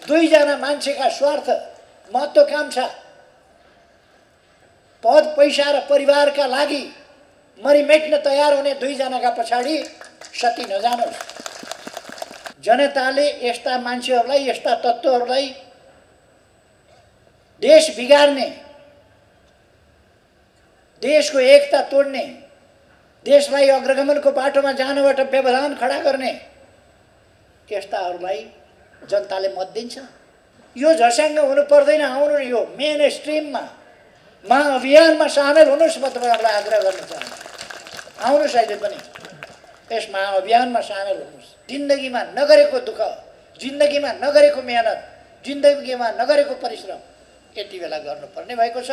दुईजना मान्छेका स्वार्थ महत्त्वाकांक्षा पद पैसा र परिवारका लागि मरिमेट्न तयार हुने दुईजनाका पछाडि सती नजानुहोस्। जनताले यस्ता मान्छेहरूलाई यस्ता तत्त्वहरूलाई देश बिगार्ने, देशको एकता तोड्ने, देशलाई अग्रगमनको बाटोमा जानबाट व्यवधान खडा गर्ने यस्ताहरूलाई जनताले मत दिन्छ। यो झस्याङ्ग हुनु पर्दैन। आउनु यो मेन स्ट्रिममा महाअभियानमा सामेल हुनुहोस्। म तपाईँहरूलाई आग्रह गर्न चाहन्छु, आउनुहोस् अहिले पनि यस महाअभियानमा सामेल हुनुहोस्। जिन्दगीमा नगरेको दुःख, जिन्दगीमा नगरेको मेहनत, जिन्दगीमा नगरेको परिश्रम यति बेला गर्नुपर्ने भएको छ,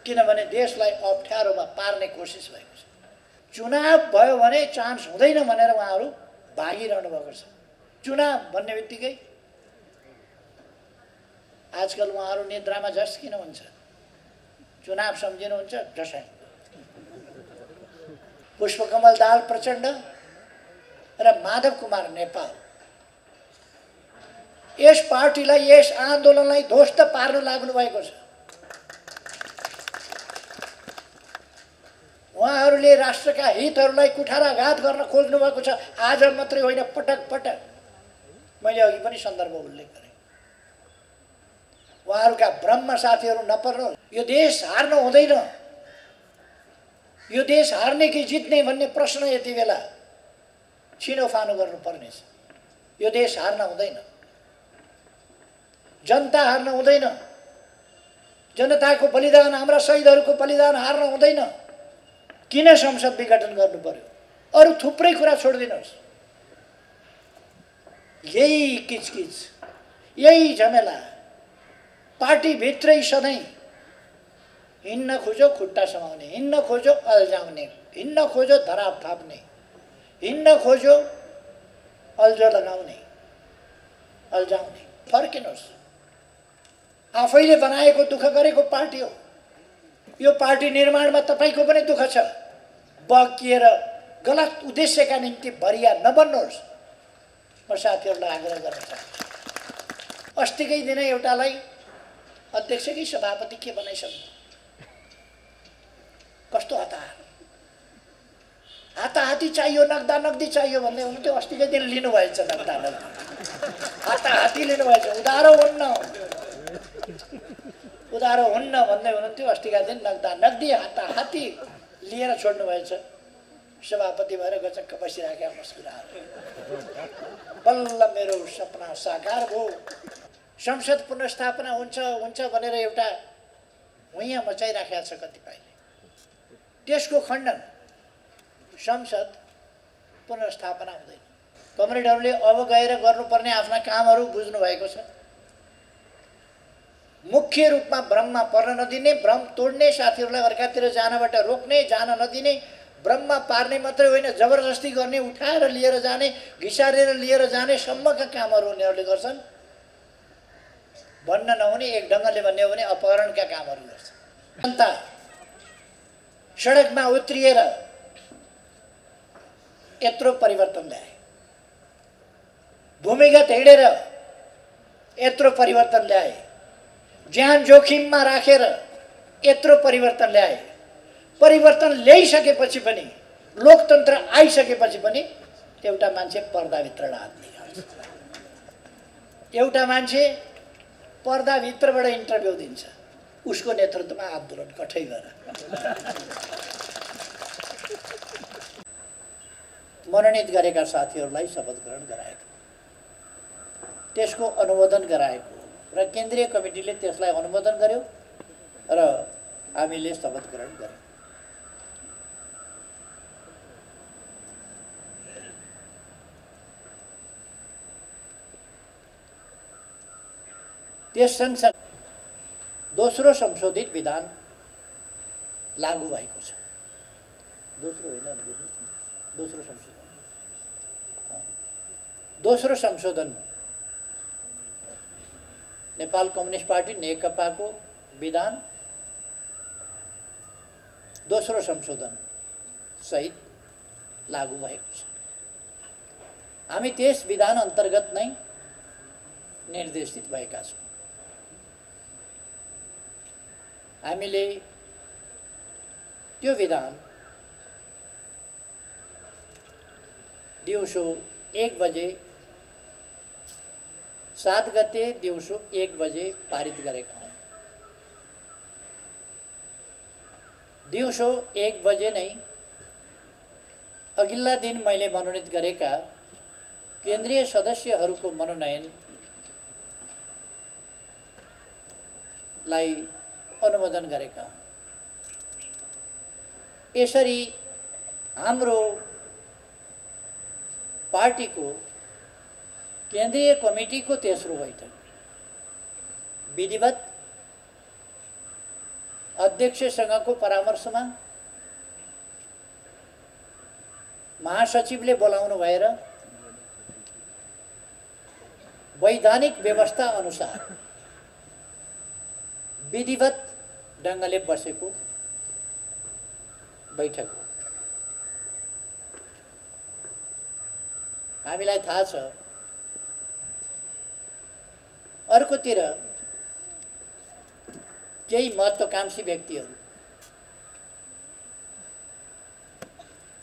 किनभने देशलाई अप्ठ्यारोमा पार्ने कोसिस भएको छ। चुनाव भयो भने चान्स हुँदैन भनेर उहाँहरू भागिरहनु भएको छ। चुनाव भन्ने बित्तिकै आजकल उहाँहरू निद्रामा झस्किन हुन्छ, चुनाव सम्झिनुहुन्छ झस्याङ। पुष्पकमल दाहाल प्रचण्ड र माधव कुमार नेपाल यस पार्टीलाई, यस आन्दोलनलाई ध्वस्त पार्न लाग्नु भएको छ। उहाँहरूले राष्ट्रका हितहरूलाई कुठाराघात गर्न खोज्नु भएको छ। आज मात्रै होइन, पटक पटक मैले अघि पनि सन्दर्भ उल्लेख गरेँ। उहाँहरूका ब्रह्म साथीहरू नपर्नु। यो देश हार्न हुँदैन, यो देश हार्ने कि जित्ने भन्ने प्रश्न यति बेला छिनोफानो गर्नुपर्नेछ। यो देश हार्न हुँदैन, जनता हार्न हुँदैन, जनताको बलिदान, हाम्रा शहीदहरूको बलिदान हार्न हुँदैन। किन संसद विघटन गर्नु पर्यो? अरू थुप्रै कुरा छोडिदिनुहोस्। यही किचकिच, यही झमेला, पार्टीभित्रै सधैँ हिँड्न खोजो खुट्टा समाउने, हिँड्न खोजो अल्झाउने, हिँड्न खोजो धराप थाप्ने, हिँड्न खोजो अल्झो लगाउने, अल्झाउने। फर्किनुहोस्। आफैले बनाएको दुःख गरेको पार्टी हो यो। पार्टी निर्माणमा तपाईँको पनि दुःख छ। बकिएर गलत उद्देश्यका निम्ति भरिया नबन्नुहोस्। म साथीहरूलाई आग्रह गर्न चाहन्छु। अस्तिकै दिन एउटालाई अध्यक्ष कि सभापति के बनाइसक्नु। कस्तो हतार, हाताहाती चाहियो, नगदा नगदी चाहियो भन्दै हुनुहुन्थ्यो। अस्तिकै दिन लिनुभएछ नगदा नगदी, हाताहाती लिनुभएछ। उधारो हुन्न, उधारो हुन्न भन्दै हुनुहुन्थ्यो। अस्तिका दिन नगदा नगदी हाताहाती लिएर छोड्नु भएछ। सभापति भएर गचक्क बसिराखेका मुस्कुराएर बल्ल मेरो सपना साकार भयो। संसद पुनर्स्थापना हुन्छ हुन्छ भनेर एउटा हुइयाँ मचाइराखेका छ कतिपयले। त्यसको खण्डन, संसद पुनर्स्थापना हुँदैन। कमरेडहरूले अब गएर गर्नुपर्ने आफ्ना कामहरू बुझ्नु भएको छ। मुख्य रूपमा भ्रममा पर्न नदिने, भ्रम तोड्ने, साथीहरूलाई अर्कातिर जानबाट रोक्ने, जान नदिने, भ्रममा पार्ने मात्रै होइन, जबरजस्ती गर्ने, उठाएर लिएर जाने, घिसारेर लिएर जाने सम्मका कामहरू उनीहरूले गर्छन्। भन्न नहुने, एक ढङ्गले भन्ने हो भने अपहरणका कामहरू गर्छ। जनता सडकमा उत्रिएर यत्रो परिवर्तन ल्याए, भूमिगत हिँडेर यत्रो परिवर्तन ल्याए, ज्यान जोखिममा राखेर यत्रो परिवर्तन ल्याए। परिवर्तन ल्याइसकेपछि पनि, लोकतन्त्र आइसकेपछि पनि एउटा मान्छे पर्दाभित्र हाल्छ। एउटा मान्छे पर्दाभित्रबाट इन्टरभ्यू दिन्छ। उसको नेतृत्वमा आन्दोलन कठै गरेर मनोनित गरेका साथीहरूलाई शपथ ग्रहण गराएको, त्यसको अनुमोदन गराएको र केन्द्रीय कमिटीले त्यसलाई अनुमोदन गर्यो र हामीले शपथ ग्रहण गर्यौँ। त्यस सँगसँगै दोस्रो संशोधित विधान लागू भएको छ। दोस्रो होइन, दोस्रो संशोधन, दोस्रो संशोधन नेपाल कम्युनिस्ट पार्टी नेकपाको विधान दोस्रो संशोधन सहित लागू भएको छ। हामी त्यस विधान अन्तर्गत नै निर्देशित भएका छौँ। हामीले त्यो विधान दिउँसो 1 बजे 7 गते दिउँसो 1 बजे पारित गरेका हौँ। दिउँसो 1 बजे नै अघिल्ला दिन मैले मनोनित गरेका केन्द्रीय सदस्यहरूको मनोनयनलाई अनुमोदन गरेका हौँ। यसरी हाम्रो पार्टीको केन्द्रीय कमिटीको तेस्रो बैठक विधिवत अध्यक्षसँगको परामर्शमा महासचिवले बोलाउनु भएर वैधानिक व्यवस्था अनुसार विधिवत ढङ्गले बसेको बैठक हो। हामीलाई थाहा छ अर्कोतिर केही महत्त्वकांक्षी व्यक्तिहरू,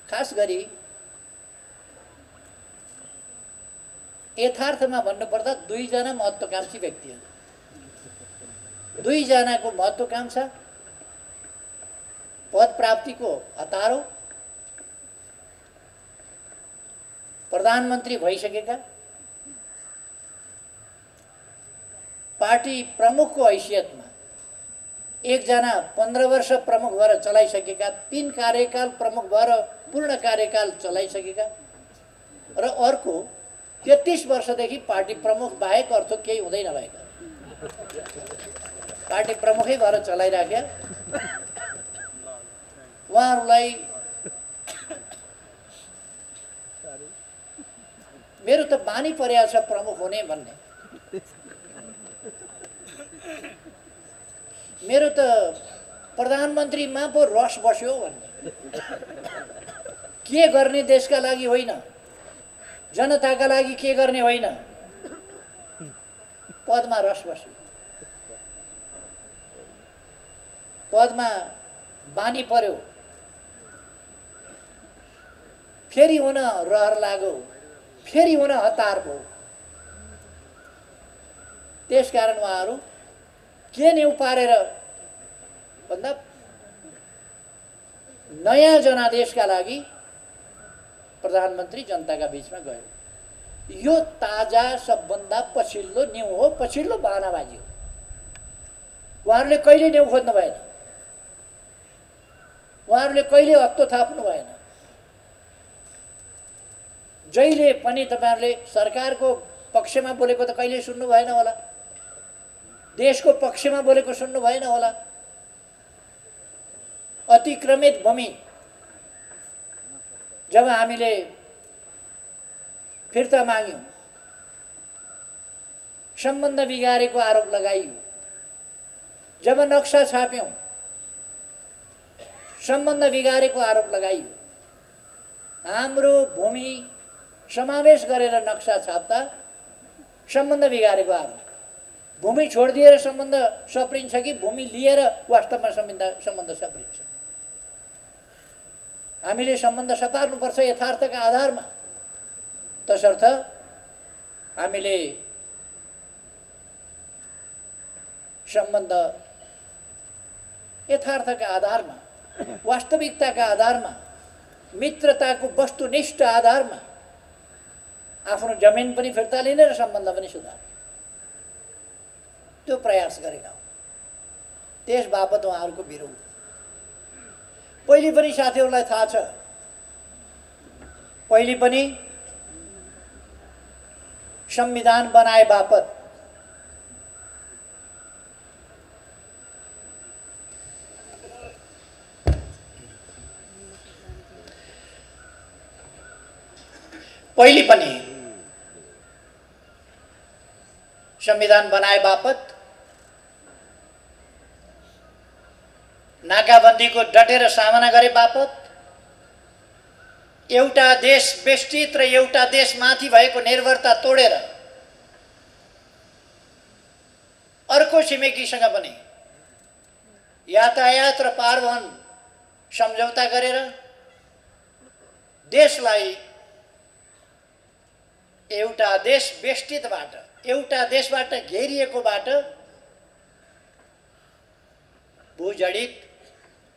खास गरी यथार्थमा भन्नुपर्दा 2 जना महत्त्वकांक्षी व्यक्तिहरू, 2 जनाको महत्त्वकांक्षा पद प्राप्तिको हतारो, प्रधानमन्त्री भइसकेका, पार्टी प्रमुखको हैसियतमा 1 जना 15 वर्ष प्रमुख भएर चलाइसकेका, 3 कार्यकाल प्रमुख भएर पूर्ण कार्यकाल चलाइसकेका र अर्को 33 वर्षदेखि पार्टी प्रमुख बाहेक अर्थ केही हुँदै नभएका, पार्टी प्रमुखै भएर चलाइराख्या उहाँहरूलाई मेरो त बानी परेको छ प्रमुख हुने भन्ने। मेरो त प्रधानमन्त्रीमा पो रस बस्यो भन्ने। के गर्ने देशका लागि होइन, जनताका लागि के गर्ने होइन, पदमा रस बस्यो, पदमा बानी पर्यो, फेरि हुन रहर लाग्यो, फेरि हुन हतार भयो। त्यसकारण उहाँहरू के न्यु पारेर भन्दा नयाँ जनादेशका लागि प्रधानमन्त्री जनताका बीचमा गयो। यो ताजा सबभन्दा पछिल्लो न्यु हो, पछिल्लो बहानाबाजी हो। उहाँहरूले कहिले न्यु खोज्नु भएन, उहाँहरूले कहिले हत्तो थाप्नु भएन। जहिले पनि तपाईहरुले सरकारको पक्षमा बोलेको त कहिले सुन्नु भएन होला, देशको पक्षमा बोलेको सुन्नु भएन होला। अतिक्रमित भूमि जब हामीले फिर्ता माग्यौं, सम्बन्ध बिगारेको आरोप लगाइयो, जब नक्सा छाप्यौं सम्बन्ध बिगारेको आरोप लगाइयो, हाम्रो भूमि समावेश गरेर नक्सा छाप्दा सम्बन्ध बिगारेको आरोप, भूमि छोडिदिएर सम्बन्ध सप्रिन्छ कि भूमि लिएर वास्तवमा सम्बन्ध सप्रिन्छ। हामीले सम्बन्ध सपार्नुपर्छ यथार्थका आधारमा। तसर्थ हामीले सम्बन्ध यथार्थका आधारमा, वास्तविकताका आधारमा, मित्रताको वस्तुनिष्ठ आधारमा आफ्नो जमिन पनि फिर्ता लिने र सम्बन्ध पनि सुधार्ने त्यो प्रयास गरेका हौं। त्यसबापत उहाँहरूको विरोध पहिले पनि साथीहरूलाई थाहा छ, पहिले पनि संविधान बनाए बापत पहिले पनि संविधान बनाए बापत नाकाबन्दीको डटेर सामना गरे बापत एउटा देश बेष्टित र एउटा देश माथि भएको निर्भरता तोडेर अर्को छिमेकीसँग पनि यातायात र पारवहन सम्झौता गरेर देशलाई एउटा देश बेष्टितबाट, एउटा देशबाट घेरिएकोबाट भूजडित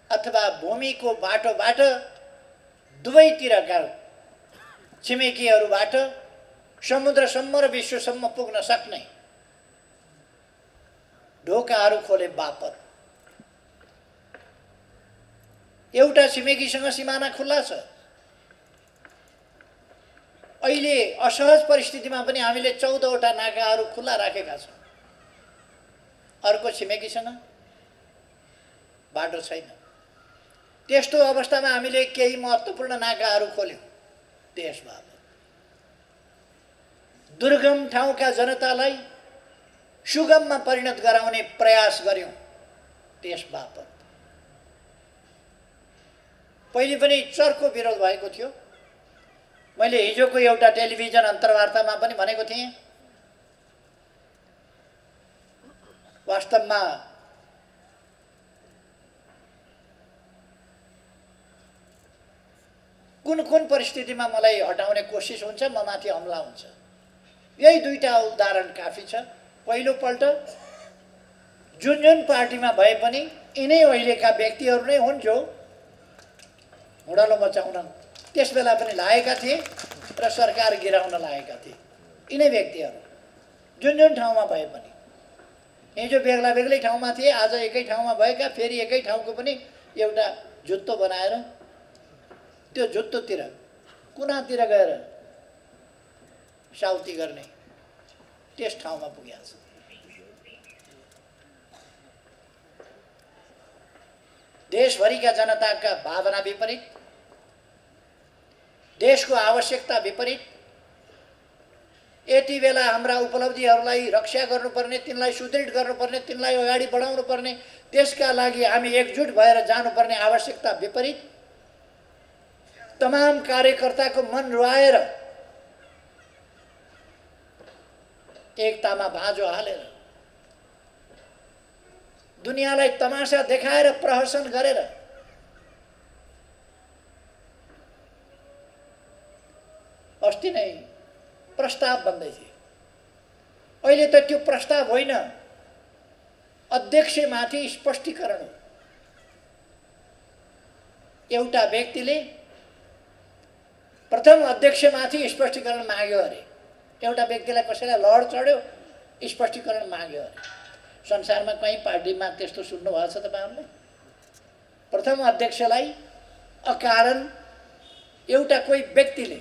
अथवा भूमिको बाटोबाट दुवैतिरका छिमेकीहरूबाट समुद्रसम्म र विश्वसम्म पुग्न सक्ने ढोकाहरू खोले बापत एउटा छिमेकीसँग सिमाना खुल्ला छ। अहिले असहज परिस्थितिमा पनि हामीले 14वटा नाकाहरू खुल्ला राखेका छौँ। अर्को छिमेकीसँग बाटो छैन। त्यस्तो अवस्थामा हामीले केही महत्त्वपूर्ण नाकाहरू खोल्यौँ देश बापत। दुर्गम ठाउँका जनतालाई सुगममा परिणत गराउने प्रयास गर्यौँ देश बापत। पहिले पनि चर्को विरोध भएको थियो। मैले हिजोको एउटा टेलिभिजन अन्तर्वार्तामा पनि भनेको थिएँ, वास्तवमा कुन कुन परिस्थितिमा मलाई हटाउने कोसिस हुन्छ, म माथि हमला हुन्छ। यही दुईटा उदाहरण काफी छ। पहिलोपल्ट जुन पार्टीमा भए पनि यिनै अहिलेका व्यक्तिहरू नै हुन् जो हुडलो मचाउन त्यसबेला पनि लागेका थिए र सरकार गिराउन लागेका थिए। यिनै व्यक्तिहरू जुन ठाउँमा भए पनि, हिजो बेग्ला बेग्लै ठाउँमा थिए, आज एकै ठाउँमा भएका, फेरि एकै ठाउँको पनि एउटा जुत्तो बनाएर त्यो जुत्तोतिर कुनातिर गएर साउती गर्ने त्यस ठाउँमा पुगेका छ। देशभरिका जनताका भावना विपरीत, देशको आवश्यकता विपरीत, यति बेला हाम्रा उपलब्धिहरूलाई रक्षा गर्नुपर्ने, तिनलाई सुदृढ गर्नुपर्ने, तिनलाई अगाडि बढाउनुपर्ने, त्यसका लागि हामी एकजुट भएर जानुपर्ने आवश्यकता विपरीत तमाम कार्यकर्ताको मन रुवाएर एकतामा भाँजो हालेर दुनियाँलाई तमासा देखाएर प्रहसन गरेर अस्ति नै प्रस्ताव बन्दै थियो। अहिले त त्यो प्रस्ताव होइन, अध्यक्षमाथि स्पष्टीकरण हो। एउटा व्यक्तिले प्रथम अध्यक्षमाथि स्पष्टीकरण माग्यो अरे, एउटा व्यक्तिलाई कसैलाई लहर चढ्यो, स्पष्टीकरण माग्यो अरे। संसारमा कहीँ पार्टीमा त्यस्तो सुन्नु भएको छ तपाईहरुले? प्रथम अध्यक्षलाई अकारण एउटा कोही व्यक्तिले,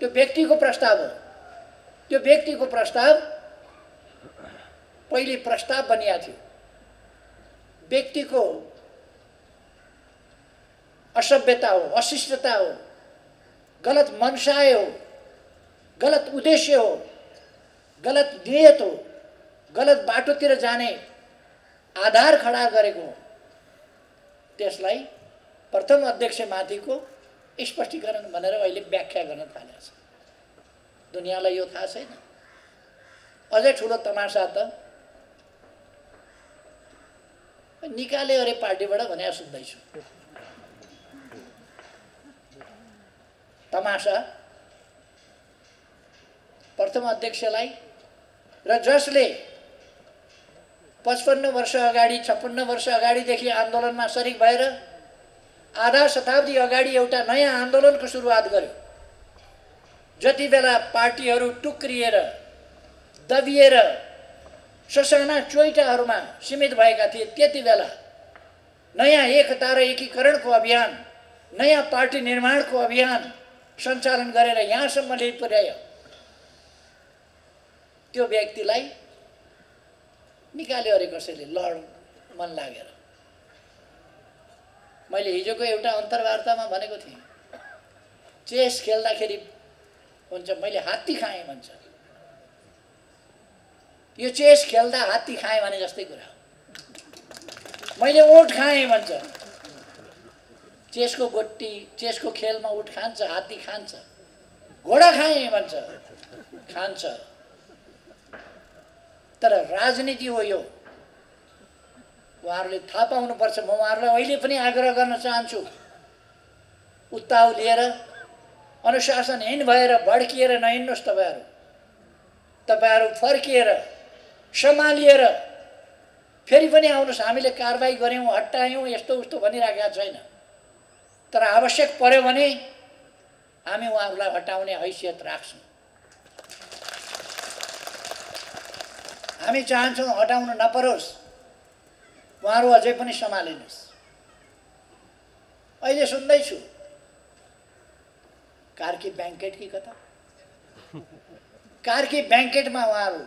त्यो व्यक्तिको प्रस्ताव हो, त्यो व्यक्तिको प्रस्ताव पहिले प्रस्ताव बनिया थियो, व्यक्तिको असभ्यता हो, अशिष्टता हो, गलत मनसाय हो, गलत उद्देश्य हो, गलत नियत हो, गलत बाटोतिर जाने आधार खडा गरेको हो। त्यसलाई प्रथम अध्यक्षमाथिको स्पष्टीकरण भनेर अहिले व्याख्या गर्न थालेको छ। दुनियाँलाई यो थाहा छैन। अझै ठुलो तमासा त निकाले अरे पार्टीबाट भनेर सुन्दैछु। तमासा प्रथम अध्यक्षलाई र जसले 55 वर्ष अगाडि 56 वर्ष अगाडिदेखि आन्दोलनमा सरिक भएर आधा शताब्दी अगाडि एउटा नयाँ आन्दोलनको सुरुवात गर्यो। जति बेला पार्टीहरू टुक्रिएर दबिएर ससाना चोइटाहरूमा सीमित भएका थिए, त्यति बेला नयाँ एकता र एकीकरणको अभियान, नयाँ पार्टी निर्माणको अभियान सञ्चालन गरेर यहाँसम्म ल्याइ पुर्यायो। त्यो व्यक्तिलाई निकाल्यो अरे कसैले लड मन लागेर। मैले हिजोको एउटा अन्तर्वार्तामा भनेको थिएँ, चेस खेल्दाखेरि हुन्छ मैले हात्ती खाएँ भन्छ। यो चेस खेल्दा हात्ती खाएँ भने जस्तै कुरा हो। मैले ऊँट खाएँ भन्छ। चेसको गोटी, चेसको खेलमा ऊँट खान्छ, हात्ती खान्छ। घोडा खाएँ भन्छ, खान्छ। तर राजनीति हो यो। उहाँहरूले थाहा पाउनुपर्छ। म उहाँहरूलाई अहिले पनि आग्रह गर्न चाहन्छु, उत्ताउ लिएर अनुशासनहीन भएर भड्किएर नहिँड्नुहोस्। तपाईँहरू फर्किएर सम्हालिएर फेरि पनि आउनुहोस्। हामीले कारबाही गऱ्यौँ, हटायौँ, यस्तो उस्तो भनिराखेका छैन, तर आवश्यक पर्यो भने हामी उहाँहरूलाई हटाउने हैसियत राख्छौँ। हामी चाहन्छौँ हटाउन नपरोस्, उहाँहरू अझै पनि सम्हालिनुहोस्। अहिले सुन्दैछु कार्की ब्याङ्केट कि कता, कार्की ब्याङ्केटमा उहाँहरू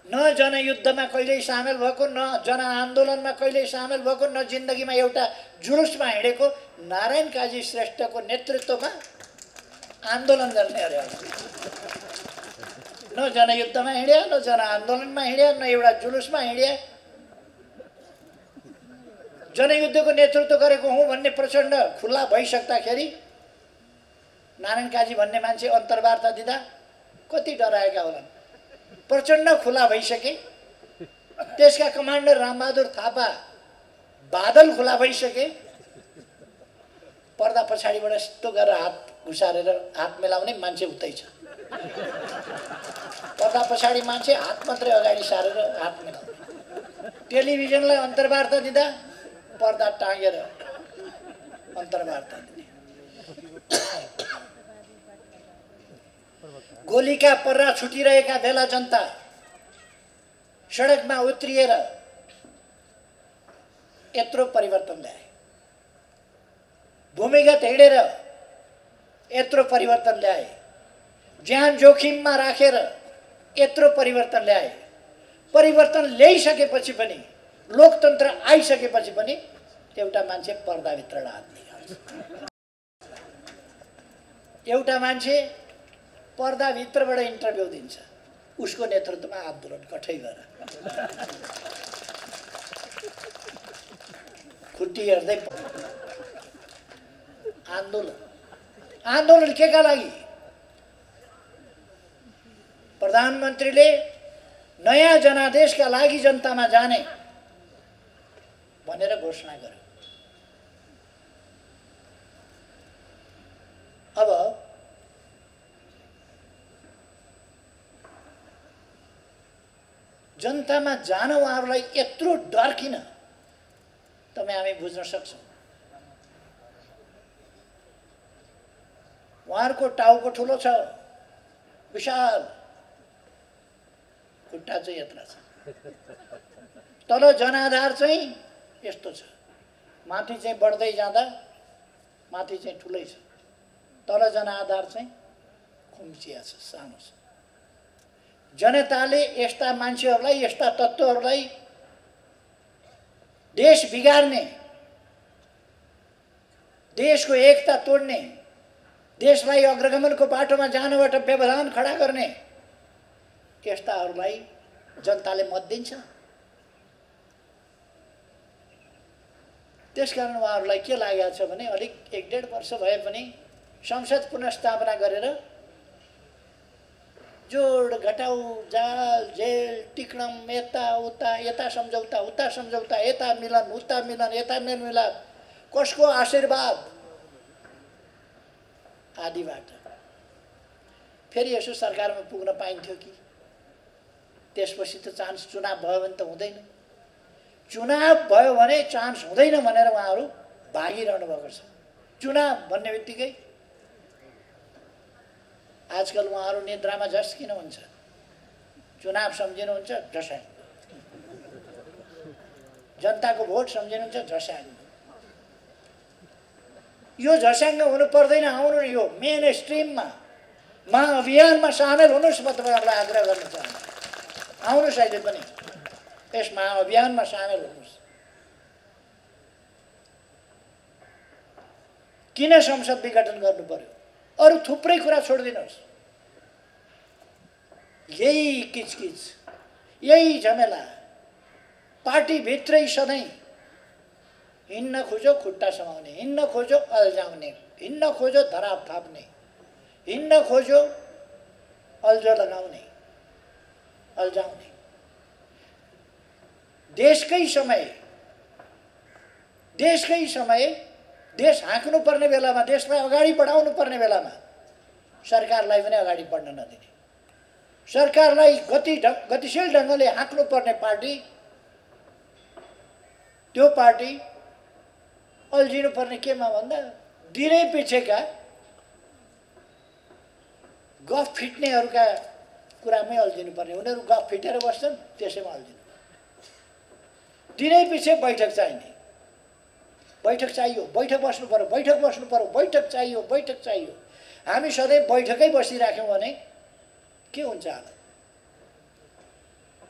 न जनयुद्धमा कहिल्यै सामेल भएको, न जनआन्दोलनमा कहिल्यै सामेल भएको, न जिन्दगीमा एउटा जुलुसमा हिँडेको नारायण काजी श्रेष्ठको नेतृत्वमा आन्दोलन गर्ने अरे। न जनयुद्धमा हिँड्या, न जनआन्दोलनमा हिँड्या, न एउटा जुलुसमा हिँड्या। जनयुद्धको नेतृत्व गरेको हुँ भन्ने प्रचण्ड खुल्ला भइसक्दाखेरि नारायण काजी भन्ने मान्छे अन्तर्वार्ता दिँदा कति डराएका होलान्। प्रचण्ड खुला भइसके, त्यसका कमान्डर रामबहादुर थापा बादल खुला भइसके, पर्दा पछाडिबाट यस्तो गरेर हात घुसारेर हात मिलाउने मान्छे उतै छ। पर्दा पछाडि मान्छे, हात मात्रै अगाडि सारेर हात मिलाउने। टेलिभिजनलाई अन्तर्वार्ता दिँदा पर्दा टाँगेर अन्तर्वार्ता दिने। गोलीका पर्रा छुटिरहेका बेला जनता सडकमा उत्रिएर यत्रो परिवर्तन ल्याए। भूमिगत हिँडेर यत्रो परिवर्तन ल्याए। ज्यान जोखिममा राखेर यत्रो परिवर्तन ल्याए। परिवर्तन ल्याइसकेपछि पनि, लोकतन्त्र आइसकेपछि पनि एउटा मान्छे पर्दाभित्र हाल्ने। एउटा मान्छे पर्दाभित्रबाट इन्टरभ्यू दिन्छ, उसको नेतृत्वमा आन्दोलन कठै गर। खुट्टी हेर्दै आन्दोलन केका लागि? प्रधानमन्त्रीले नयाँ जनादेशका लागि जनतामा जाने भनेर घोषणा गर्यो। अब जनतामा जान उहाँहरूलाई यत्रो डर किन, तपाईँ हामी बुझ्न सक्छौँ। उहाँहरूको टाउको ठुलो छ, विशाल, खुट्टा चाहिँ यत्रा छ। तल जनाधार चाहिँ यस्तो छ, माथि चाहिँ बढ्दै जाँदा माथि चाहिँ ठुलै छ, तल जनाधार चाहिँ खुम्चिया छ, सानो छ। जनताले यस्ता मान्छेहरूलाई, यस्ता तत्त्वहरूलाई देश बिगार्ने, देशको एकता तोड्ने, देशलाई अग्रगमनको बाटोमा जानबाट व्यवधान खडा गर्ने यस्ताहरूलाई जनताले मत दिन्छ। त्यसकारण उहाँहरूलाई के लागेको छ भने अलिक 1-1.5 वर्ष भए पनि संसद पुनर्स्थापना गरेर जोड घटाउ, जाल जेल टिक्णम, यता सम्झौता, उता सम्झौता, यता मिलन, उता मिलन, यता निर्मिलन, कसको आशीर्वाद आदिबाट फेरि यसो सरकारमा पुग्न पाइन्थ्यो कि? त्यसपछि त चान्स चुनाव भयो भने त हुँदैन। चुनाव भयो भने चान्स हुँदैन भनेर उहाँहरू भागिरहनु भएको छ। चुनाव भन्ने बित्तिकै आजकल उहाँहरू निद्रामा झस् किन हुन्छ? चुनाव सम्झिनुहुन्छ झस्याङ, जनताको भोट सम्झिनुहुन्छ झस्याङ। यो झस्याङ हुनु पर्दैन, आउनु यो मेन स्ट्रिममा महाअभियानमा सामेल हुनुहोस्। म तपाईँहरूलाई आग्रह गर्न चाहन्छु, आउनुहोस्, अहिले पनि यस महाअभियानमा सामेल हुनुहोस्। किन संसद विघटन गर्नु पर्यो? अरू थुप्रै कुरा छोडिदिनुहोस्। यही किचकिच, यही झमेला, पार्टीभित्रै सधैँ हिँड्न खोज्यो खुट्टा समाउने, हिँड्न खोज्यो अल्झाउने, हिँड्न खोज्यो धराप थाप्ने, हिँड्न खोज्यो अल्झो लगाउने, अल्झाउने। देशकै समय देश हाँक्नु पर्ने बेलामा, देशलाई अगाडि बढाउनु पर्ने बेलामा सरकारलाई पनि अगाडि बढ्न नदिने, सरकारलाई गतिशील ढङ्गले हाँक्नु पर्ने पार्टी, त्यो पार्टी अल्झिनु पर्ने केमा भन्दा दिनै पिछेका गफ फिट्नेहरूका कुरामै अल्झिनु पर्ने। उनीहरू गफ फिटेर बस्छन्, त्यसैमा अल्झिनु। दिनै पछि बैठक चाहिने, बैठक चाहियो, बैठक बस्नु पर्यो, बैठक बस्नु पर्यो, बैठक चाहियो, बैठक चाहियो। हामी सधैँ बैठकै बसिराख्यौँ भने के हुन्छ हालत?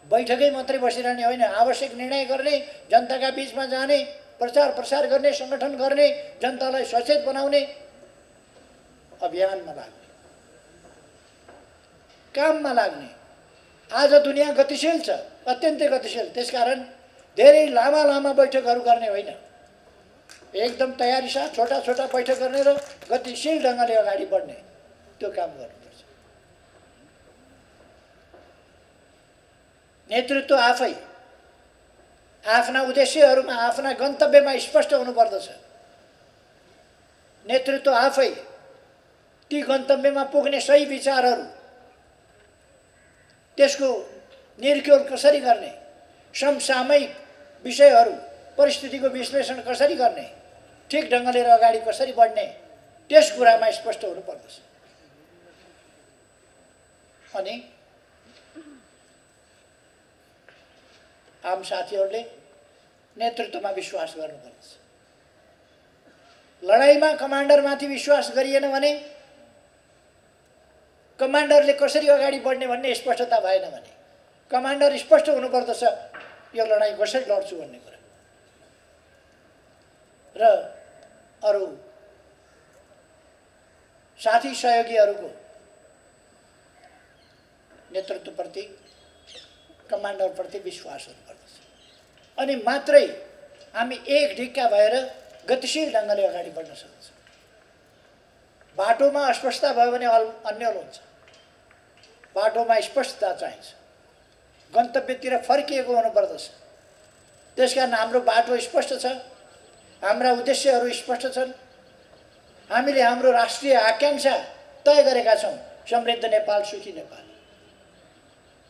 बैठकै मात्रै बसिरहने होइन, आवश्यक निर्णय गर्ने, जनताका बीचमा जाने, प्रचार प्रसार गर्ने, सङ्गठन गर्ने, जनतालाई सचेत बनाउने, अभियानमा लाग्ने, काममा लाग्ने। आज दुनियाँ गतिशील छ, अत्यन्तै गतिशील। त्यसकारण धेरै लामा लामा बैठकहरू गर्ने होइन, एकदम तयारी साथ छोटा छोटा बैठक गर्ने र गतिशील ढङ्गले अगाडि बढ्ने, त्यो काम गर्नुपर्छ। नेतृत्व आफै आफ्ना उद्देश्यहरूमा, आफ्ना गन्तव्यमा स्पष्ट हुनुपर्दछ। नेतृत्व आफै ती गन्तव्यमा पुग्ने सही विचारहरू, त्यसको निर्क्योल कसरी गर्ने, समसामयिक विषयहरू, परिस्थितिको विश्लेषण कसरी गर्ने, ठिक ढङ्गले अगाडि कसरी बढ्ने, त्यस कुरामा स्पष्ट हुनुपर्दछ। अनि आम साथीहरूले नेतृत्वमा विश्वास गर्नुपर्दछ। लडाइँमा कमान्डरमाथि विश्वास गरिएन भने, कमान्डरले कसरी अगाडि बढ्ने भन्ने स्पष्टता भएन भने, कमान्डर स्पष्ट हुनुपर्दछ यो लडाइँ कसरी लड्छु भन्ने कुरा। र अरू साथी सहयोगीहरूको नेतृत्वप्रति, कमान्डरप्रति विश्वास हुनुपर्दछ। अनि मात्रै हामी एक ढिक्का भएर गतिशील ढङ्गले अगाडि बढ्न सक्छौँ। बाटोमा अस्पष्टता भयो भने अन्यल हुन्छ। बाटोमा स्पष्टता चाहिन्छ, गन्तव्यतिर फर्किएको हुनुपर्दछ। त्यसकारण हाम्रो बाटो स्पष्ट छ, हाम्रा उद्देश्यहरू स्पष्ट छन्। हामीले हाम्रो राष्ट्रिय आकांक्षा तय गरेका छौँ, समृद्ध नेपाल, सुखी नेपाल।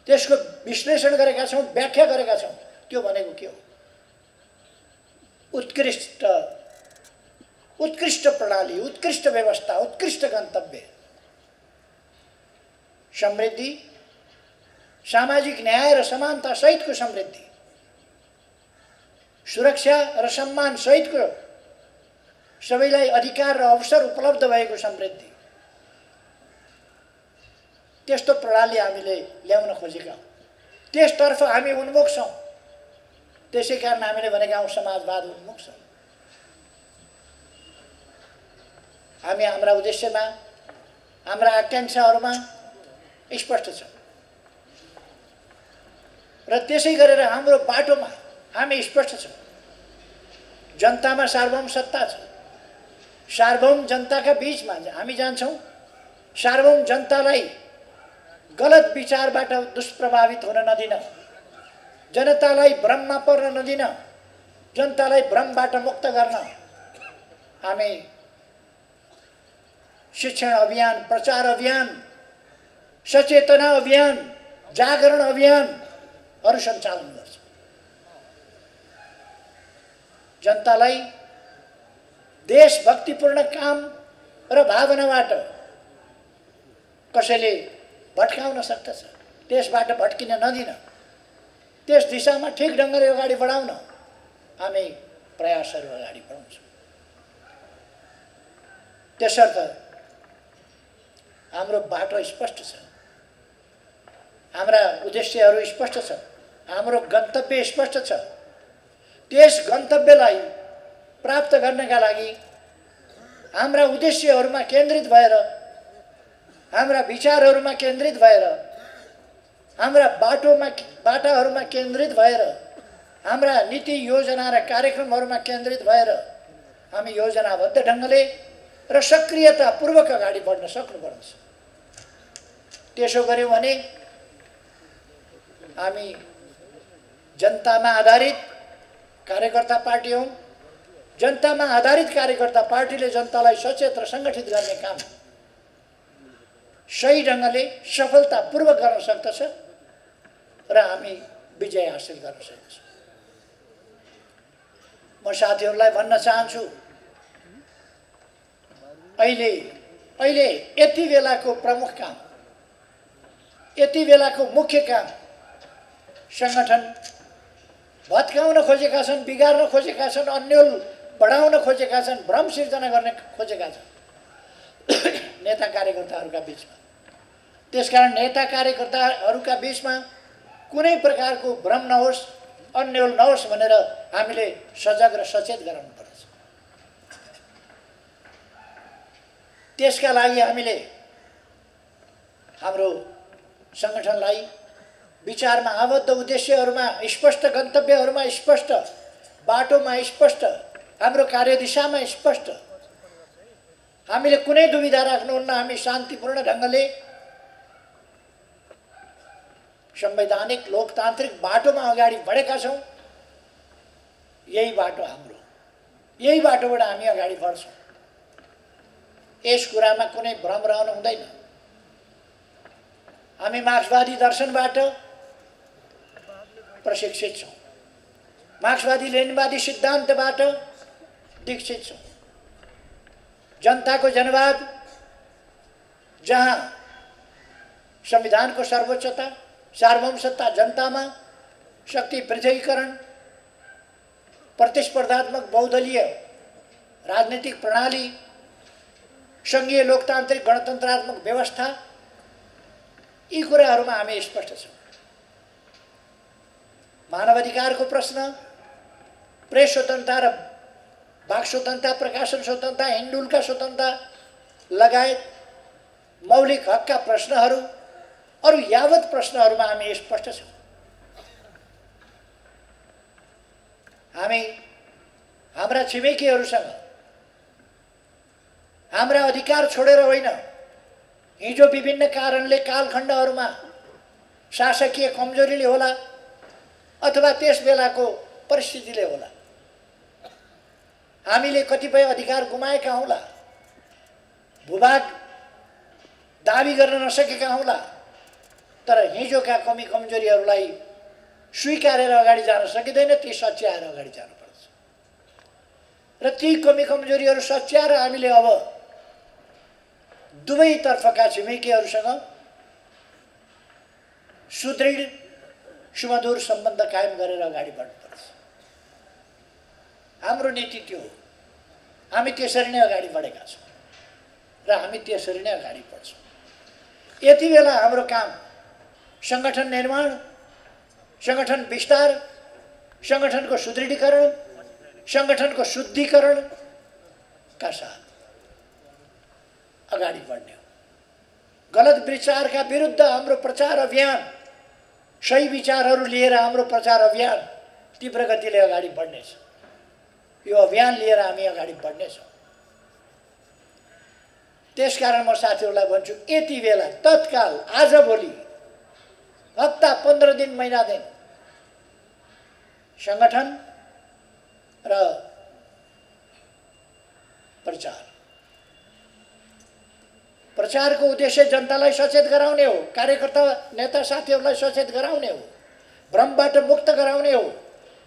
त्यसको विश्लेषण गरेका छौँ, व्याख्या गरेका छौँ। त्यो भनेको के हो? उत्कृष्ट प्रणाली, उत्कृष्ट व्यवस्था, उत्कृष्ट गन्तव्य, समृद्धि, सामाजिक न्याय र समानता सहितको समृद्धि, सुरक्षा र सम्मान सहितको सबैलाई अधिकार र अवसर उपलब्ध भएको समृद्धि। त्यस्तो प्रणाली हामीले ल्याउन खोजेका हौँ, त्यसतर्फ हामी उन्मुख छौँ। त्यसै कारण हामीले भनेका हौँ समाजवाद उन्मुख छौँ। हामी हाम्रा उद्देश्यमा, हाम्रा आकांक्षाहरूमा स्पष्ट छौँ र त्यसै गरेर हाम्रो बाटोमा हामी स्पष्ट छौँ। जनतामा सार्वभौम सत्ता छ, सार्वभौम जनताका बीचमा हामी जान्छौँ। सार्वभौम जनतालाई गलत विचारबाट दुष्प्रभावित हुन नदिन, जनतालाई भ्रममा पर्न नदिन, जनतालाई भ्रमबाट मुक्त गर्न हामी शिक्षण अभियान, प्रचार अभियान, सचेतना अभियान, जागरण अभियानहरू सञ्चालन गर्छौँ। जनतालाई देशभक्तिपूर्ण काम र भावनाबाट कसैले भट्काउन सक्दछ, त्यसबाट भट्किन नदिन, त्यस दिशामा ठिक ढङ्गले अगाडि बढाउन हामी प्रयासहरू अगाडि बढाउँछौँ। त्यसर्थ हाम्रो बाटो स्पष्ट छ, हाम्रा उद्देश्यहरू स्पष्ट छ, हाम्रो गन्तव्य स्पष्ट छ। त्यस गन्तव्यलाई प्राप्त गर्नका लागि हाम्रा उद्देश्यहरूमा केन्द्रित भएर, हाम्रा विचारहरूमा केन्द्रित भएर, हाम्रा बाटाहरूमा केन्द्रित भएर, हाम्रा नीति योजना र कार्यक्रमहरूमा केन्द्रित भएर हामी योजनाबद्ध ढङ्गले र सक्रियतापूर्वक अगाडि बढ्न सक्नुपर्छ। त्यसो गर्यौँ भने हामी जनतामा आधारित कार्यकर्ता पार्टी हौं। जनतामा आधारित कार्यकर्ता पार्टीले जनतालाई सचेत र सङ्गठित गर्ने काम सही ढङ्गले सफलतापूर्वक गर्न सक्दछ र हामी विजय हासिल गर्न सक्छौँ। म साथीहरूलाई भन्न चाहन्छु, अहिले यति बेलाको प्रमुख काम, यति बेलाको मुख्य काम संगठन भत्काउन खोजेका छन्, बिगार्न खोजेका छन्, अन्यल बढाउन खोजेका छन्, भ्रम सिर्जना गर्ने खोजेका छन् नेता कार्यकर्ताहरूका बीचमा। त्यसकारण नेता कार्यकर्ताहरूका बीचमा कुनै प्रकारको भ्रम नहोस्, अन्यल नहोस् भनेर हामीले सजग र सचेत गराउनु पर्छ। त्यसका लागि हामीले हाम्रो संगठनलाई विचारमा आबद्ध, उद्देश्यहरूमा स्पष्ट, गन्तव्यहरूमा स्पष्ट, बाटोमा स्पष्ट, हाम्रो कार्यदिशामा स्पष्ट, हामीले कुनै दुविधा राख्नुहुन्न। हामी शान्तिपूर्ण ढङ्गले संवैधानिक लोकतान्त्रिक बाटोमा अगाडि बढेका छौँ। यही बाटो हाम्रो, यही बाटोबाट हामी अगाडि बढ्छौँ। यस कुरामा कुनै भ्रम रहनु हुँदैन। हामी मार्क्सवादी दर्शनबाट प्रशिक्षित छौँ, मार्क्सवादी लेनिनवादी सिद्धान्तबाट दीक्षित छौँ। जनताको जनवाद, जहाँ संविधानको सर्वोच्चता, सार्वभौमसत्ता जनतामा, शक्ति पृथकीकरण, प्रतिस्पर्धात्मक बहुदलीय राजनीतिक प्रणाली, सङ्घीय लोकतान्त्रिक गणतन्त्रात्मक व्यवस्था, यी कुराहरूमा हामी स्पष्ट छौँ। मानवाधिकारको प्रश्न, प्रेस स्वतन्त्रता र वाक स्वतन्त्रता, प्रकाशन स्वतन्त्रता, हिन्डुलका स्वतन्त्रता लगायत मौलिक हकका प्रश्नहरू, अरू यावत प्रश्नहरूमा हामी स्पष्ट छौँ। हामी हाम्रा छिमेकीहरूसँग हाम्रा अधिकार छोडेर होइन, हिजो विभिन्न कारणले कालखण्डहरूमा शासकीय कमजोरीले होला अथवा त्यस बेलाको परिस्थितिले होला, हामीले कतिपय अधिकार गुमाएका हौला, भूभाग दाबी गर्न नसकेका हौला, तर हिजोका कमी कमजोरीहरूलाई स्वीकारेर अगाडि जान सकिँदैन। ती सच्याएर अगाडि जानुपर्छ र ती कमी कमजोरीहरू सच्याएर हामीले अब दुवैतर्फका छिमेकीहरूसँग सुदृढ सुमधुर सम्बन्ध कायम गरेर अगाडि बढ्नुपर्छ। हाम्रो नीति त्यो हो। हामी त्यसरी नै अगाडि बढेका छौँ र हामी त्यसरी नै अगाडि बढ्छौँ। यति बेला हाम्रो काम सङ्गठन निर्माण, सङ्गठन विस्तार, सङ्गठनको सुदृढीकरण, सङ्गठनको शुद्धिकरणका साथ अगाडि बढ्ने हो। गलत विचारका विरुद्ध हाम्रो प्रचार अभियान, सही विचारहरू लिएर हाम्रो प्रचार अभियान तीव्र गतिले अगाडि बढ्नेछ। यो अभियान लिएर हामी अगाडि बढ्नेछौँ। त्यसकारण म साथीहरूलाई भन्छु, यति बेला तत्काल आजभोलि हप्ता 15 दिन, महिना दिन सङ्गठन र प्रचारको उद्देश्य जनतालाई सचेत गराउने हो, कार्यकर्ता नेता साथीहरूलाई सचेत गराउने हो, भ्रमबाट मुक्त गराउने हो,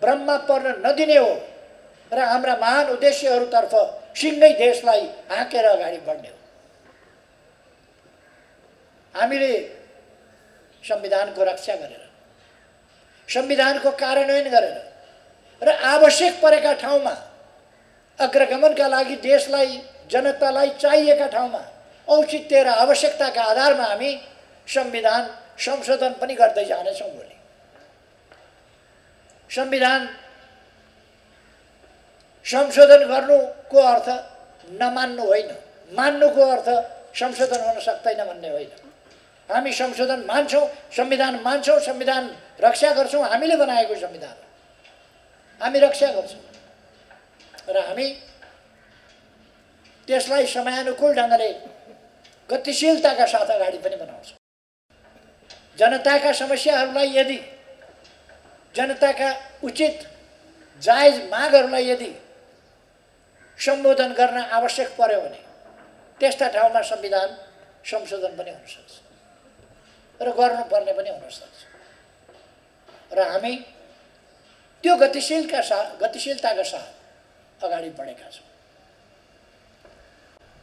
भ्रममा पर्न नदिने हो र हाम्रा महान उद्देश्यहरूतर्फ सिँगै देशलाई हाँकेर अगाडि बढ्ने हो। हामीले संविधानको रक्षा गरेर, संविधानको कार्यान्वयन गरेर र आवश्यक परेका ठाउँमा अग्रगमनका लागि देशलाई, जनतालाई चाहिएका ठाउँमा औचित्य र आवश्यकताका आधारमा हामी संविधान संशोधन पनि गर्दै जानेछौँ। भोलि संविधान संशोधन गर्नुको अर्थ नमान्नु होइन, मान्नुको अर्थ संशोधन हुन सक्दैन भन्ने होइन। हामी संशोधन मान्छौँ, संविधान मान्छौँ, संविधान रक्षा गर्छौँ। हामीले बनाएको संविधान हामी रक्षा गर्छौँ र हामी त्यसलाई समयानुकूल ढङ्गले गतिशीलताका साथ अगाडि पनि बनाउँछौँ। जनताका समस्याहरूलाई यदि जनताका उचित जायज मागहरूलाई यदि सम्बोधन गर्न आवश्यक पर्यो भने त्यस्ता ठाउँमा संविधान संशोधन पनि हुन सक्छ र गर्नुपर्ने पनि हुन सक्छ र हामी त्यो गतिशीलताका साथ अगाडि बढेका छौँ।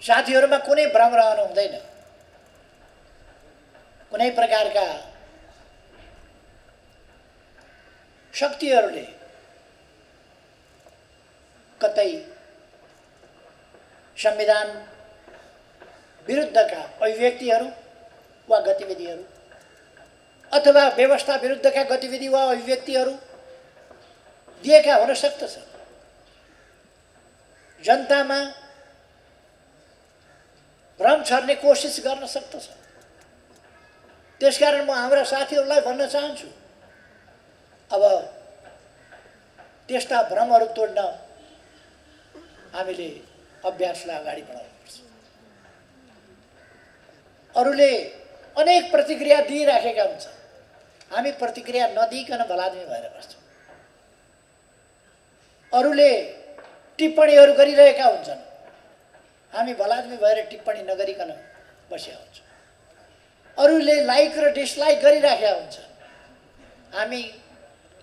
साथीहरूमा कुनै भ्रम रहनु हुँदैन। कुनै प्रकारका शक्तिहरूले कतै संविधान विरुद्धका अभिव्यक्तिहरू वा गतिविधिहरू अथवा व्यवस्था विरुद्धका गतिविधि वा अभिव्यक्तिहरू दिएका हुन सक्दछ। जनतामा भ्रम छर्ने कोसिस गर्न सक्दछ। त्यसकारण म हाम्रा साथीहरूलाई भन्न चाहन्छु, अब त्यस्ता भ्रमहरू तोड्न हामीले अभ्यासलाई अगाडि बढाउनुपर्छ। अरूले अनेक प्रतिक्रिया दिइराखेका हुन्छन्, हामी प्रतिक्रिया नदिइकन भलादमी भएर बस्छौँ। अरूले टिप्पणीहरू गरिरहेका हुन्छन्, हामी भलादमी भएर टिप्पणी नगरिकन बसेका हुन्छौँ। अरूले लाइक र डिसलाइक गरिराखेका हुन्छन्, हामी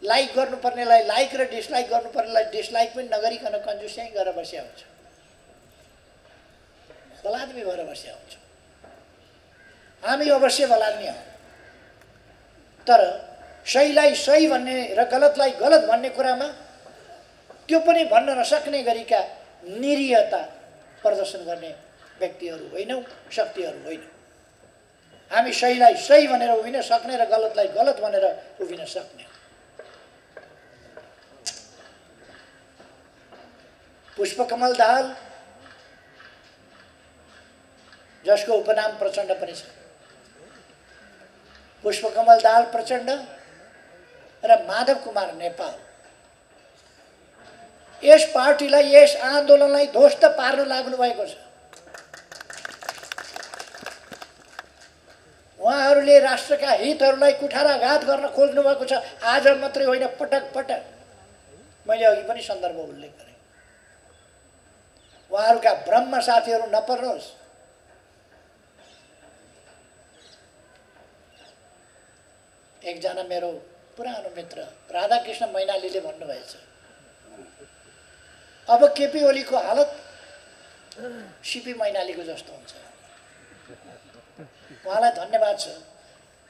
लाइक गर्नुपर्नेलाई लाइक र डिसलाइक गर्नुपर्नेलाई डिसलाइक पनि नगरिकन कन्जुस्याइ गरेर बसेका हुन्छौँ। भलादमी भएर बसेका हुन्छौँ। हामी अवश्य भलादमी हौँ, तर सहीलाई सही भन्ने र गलतलाई गलत भन्ने कुरामा त्यो पनि भन्न नसक्ने गरिका निरीहता प्रदर्शन गर्ने व्यक्तिहरू होइनौँ, शक्तिहरू होइनौँ। हामी सहीलाई सही भनेर उभिन सक्ने र गलतलाई गलत भनेर उभिन सक्ने। पुष्पकमल दाहाल, जसको उपनाम प्रचण्ड पनि छ, पुष्पकमल दाहाल प्रचण्ड र माधव कुमार नेपाल यस पार्टीलाई, यस आन्दोलनलाई ध्वस्त पार्न लाग्नु भएको छ। उहाँहरूले राष्ट्रका हितहरूलाई कुठाराघात गर्न खोज्नु भएको छ। आज मात्रै होइन, पटक पटक मैले अघि पनि सन्दर्भ उल्लेख गरेँ। उहाँहरूका भ्रममा साथीहरू नपर्नुहोस्। एकजना मेरो पुरानो मित्र राधाकृष्ण मैनालीले भन्नुभएछ, अब केपी ओलीको हालत सिपी मैनालीको जस्तो हुन्छ। उहाँलाई धन्यवाद छ।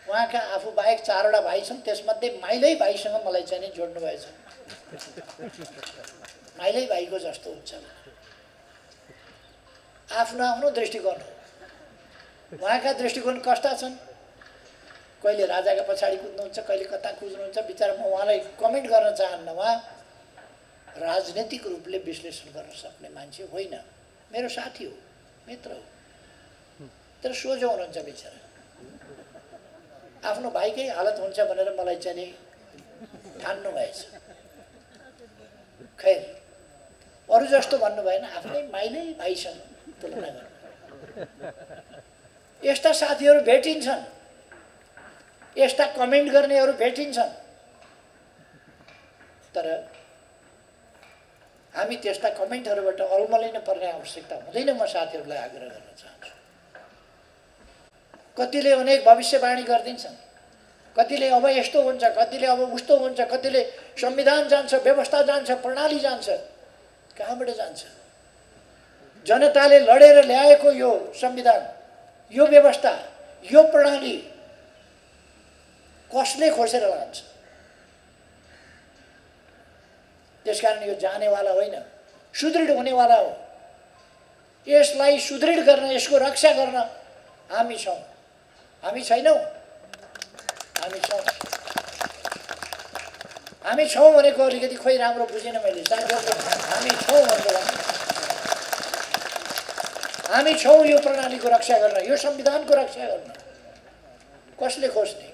उहाँका आफू बाहेक 4 वटा भाइ छन्, त्यसमध्ये माइलै भाइसँग मलाई चाहिँ नि जोड्नु भएछ। माइलै भाइको जस्तो हुन्छ। आफ्नो आफ्नो दृष्टिकोण हो। उहाँका दृष्टिकोण कस्ता छन्, कहिले राजाका पछाडि कुद्नुहुन्छ, कहिले कता कुद्नुहुन्छ। बिचरा म उहाँलाई कमेन्ट गर्न चाहन्न। उहाँ राजनीतिक रूपले विश्लेषण गर्न सक्ने मान्छे होइन। मेरो साथी हो, मित्र हो, तर सोझो हुनुहुन्छ बिचरा। आफ्नो भाइकै हालत हुन्छ भनेर मलाई चाहिँ नि ठान्नु भएछ। खैर, अरू जस्तो भन्नु भएन, आफ्नै माइलै भाइसँग तुलना गर्नु। यस्ता साथीहरू भेटिन्छन्, यस्ता कमेन्ट गर्नेहरू भेटिन्छन्, तर हामी त्यस्ता कमेन्टहरूबाट अल्मलिन पर्ने आवश्यकता हुँदैन। म साथीहरूलाई आग्रह गर्न चाहन्छु। कतिले अनेक भविष्यवाणी गरिदिन्छन्, कतिले अब यस्तो हुन्छ, कतिले अब उस्तो हुन्छ, कतिले संविधान जान्छ, व्यवस्था जान्छ, प्रणाली जान्छ। कहाँबाट जान्छ? जनताले लडेर ल्याएको यो संविधान, यो व्यवस्था, यो प्रणाली कसले खोसेर लान्छ? त्यसकारण यो जानेवाला होइन, सुदृढ हुनेवाला हो। यसलाई सुदृढ गर्न, यसको रक्षा गर्न हामी छौँ। हामी छैनौँ? हामी छौँ। हामी छौँ भनेको अलिकति खोइ राम्रो बुझेन मैले साथीहरूले। हामी छौँ भनेको हामी छौँ यो प्रणालीको रक्षा गर्न, यो संविधानको रक्षा गर्न। कसले खोज्ने?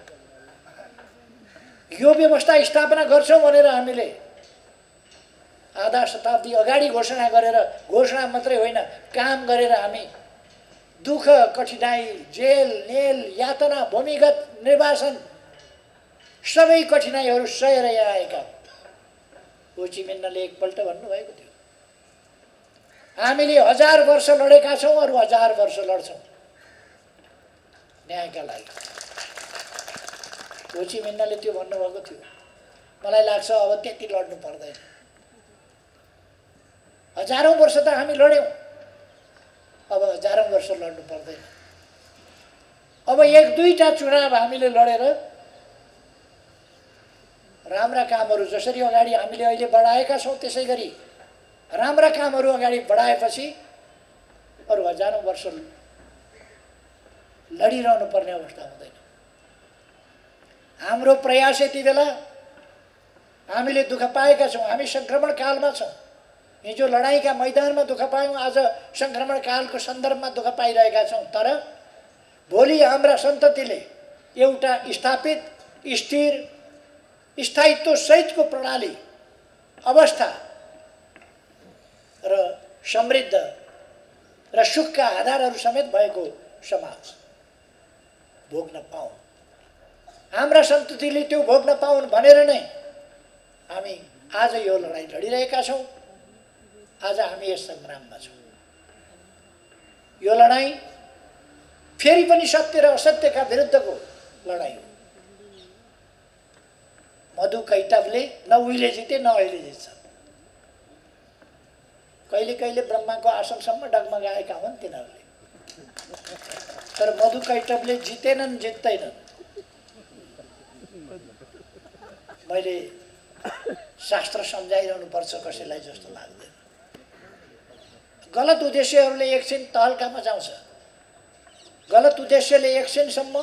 यो व्यवस्था स्थापना गर्छौँ भनेर हामीले आधा शताब्दी अगाडि घोषणा गरेर, घोषणा मात्रै होइन, काम गरेर हामी दुःख, कठिनाई, जेल, नेल, यातना, भूमिगत निर्वासन सबै कठिनाइहरू सहेर यहाँ आएका होचिमिन्हले एकपल्ट भन्नुभएको थियो, हामीले 1000 वर्ष लडेका छौँ, अरू 1000 वर्ष लड्छौँ न्यायका लागि। होचिमिन्हले त्यो भन्नुभएको थियो। मलाई लाग्छ अब त्यति लड्नु पर्दैन। 1000औं वर्ष त हामी लड्यौँ, अब 1000औं वर्ष लड्नु पर्दैन। अब 1-2टा चुनाव हामीले लडेर राम्रा कामहरू जसरी अगाडि हामीले अहिले बढाएका छौँ त्यसै गरी राम्रा कामहरू अगाडि बढाएपछि अरू 1000औं वर्ष लडिरहनु पर्ने अवस्था हुँदैन। हाम्रो प्रयास यति बेला हामीले दुःख पाएका छौँ, हामी सङ्क्रमण कालमा छौँ। हिजो लडाइँका मैदानमा दुःख पायौँ, आज सङ्क्रमण कालको सन्दर्भमा दुःख पाइरहेका छौँ। तर भोलि हाम्रा सन्ततिले एउटा स्थापित स्थिर स्थायित्व सहितको प्रणाली अवस्था र समृद्ध र सुखका आधारहरू समेत भएको समाज भोग्न पाऊँ। हाम्रा सन्ततिले त्यो भोग्न पाउन् भनेर नै हामी आज यो लडाइँ लडिरहेका छौँ। आज हामी यस सङ्ग्राममा छौँ। यो लडाइँ फेरि पनि सत्य र असत्यका विरुद्धको लडाइँ हो। मधु कैटवले न उहिले जिते न अहिले जित्छ। कहिले कहिले ब्रह्माको आसनसम्म डगमगाएका हुन् तिनीहरूले, तर मधु कैटवले जितेनन्, जित्दैनन्। मैले शास्त्र सम्झाइरहनु पर्छ कसैलाई जस्तो लाग्दैन। गलत उद्देश्यहरूले एकछिन तहल्का मचाउँछ। गलत उद्देश्यले एकछिनसम्म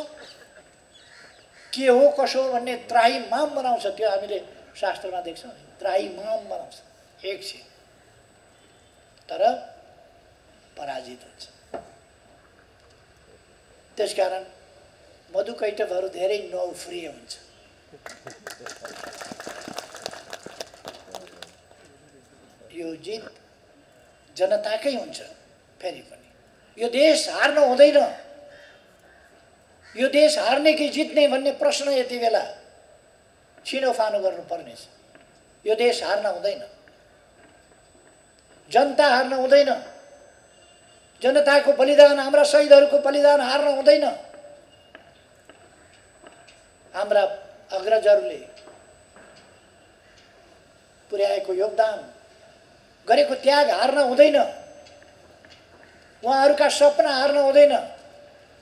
के हो कसो हो भन्ने त्राहिमाम बनाउँछ। त्यो हामीले शास्त्रमा देख्छौँ, त्राहिमाम बनाउँछ एकछिन, तर पराजित हुन्छ। त्यसकारण मधु कैटवहरू धेरै नौफ्रिय हुन्छ। यो जित जनताकै हुन्छ। फेरि पनि यो देश हार्न हुँदैन। यो देश हार्ने कि जित्ने भन्ने प्रश्न यति बेला छिनोफानो गर्नुपर्ने छ। यो देश हार्न हुँदैन, जनता हार्न हुँदैन, जनताको बलिदान, हाम्रा शहीदहरूको बलिदान हार्न हुँदैन। हाम्रा अग्रजहरूले पुर्याएको योगदान, गरेको त्याग हार्न हुँदैन। उहाँहरूका सपना हार्न हुँदैन,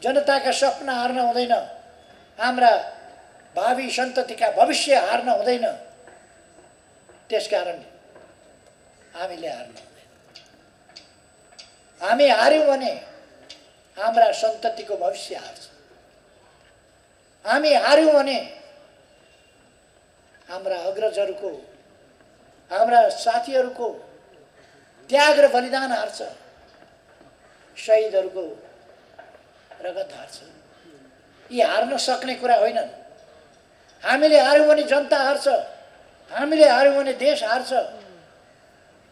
जनताका सपना हार्न हुँदैन, हाम्रा भावी सन्ततिका भविष्य हार्न हुँदैन। त्यसकारण हामीले हार्न हुँदैन। हामी हार्यौँ भने हाम्रा सन्ततिको भविष्य हार्छ। हामी हार्यौँ भने हाम्रा अग्रजहरूको, हाम्रा साथीहरूको त्याग र बलिदान हार्छ, शहीदहरूको रगत हार्छ। यी हार्न सक्ने कुरा होइनन्। हामीले हार्यौँ भने जनता हार्छ, हामीले हार्यौँ भने देश हार्छ।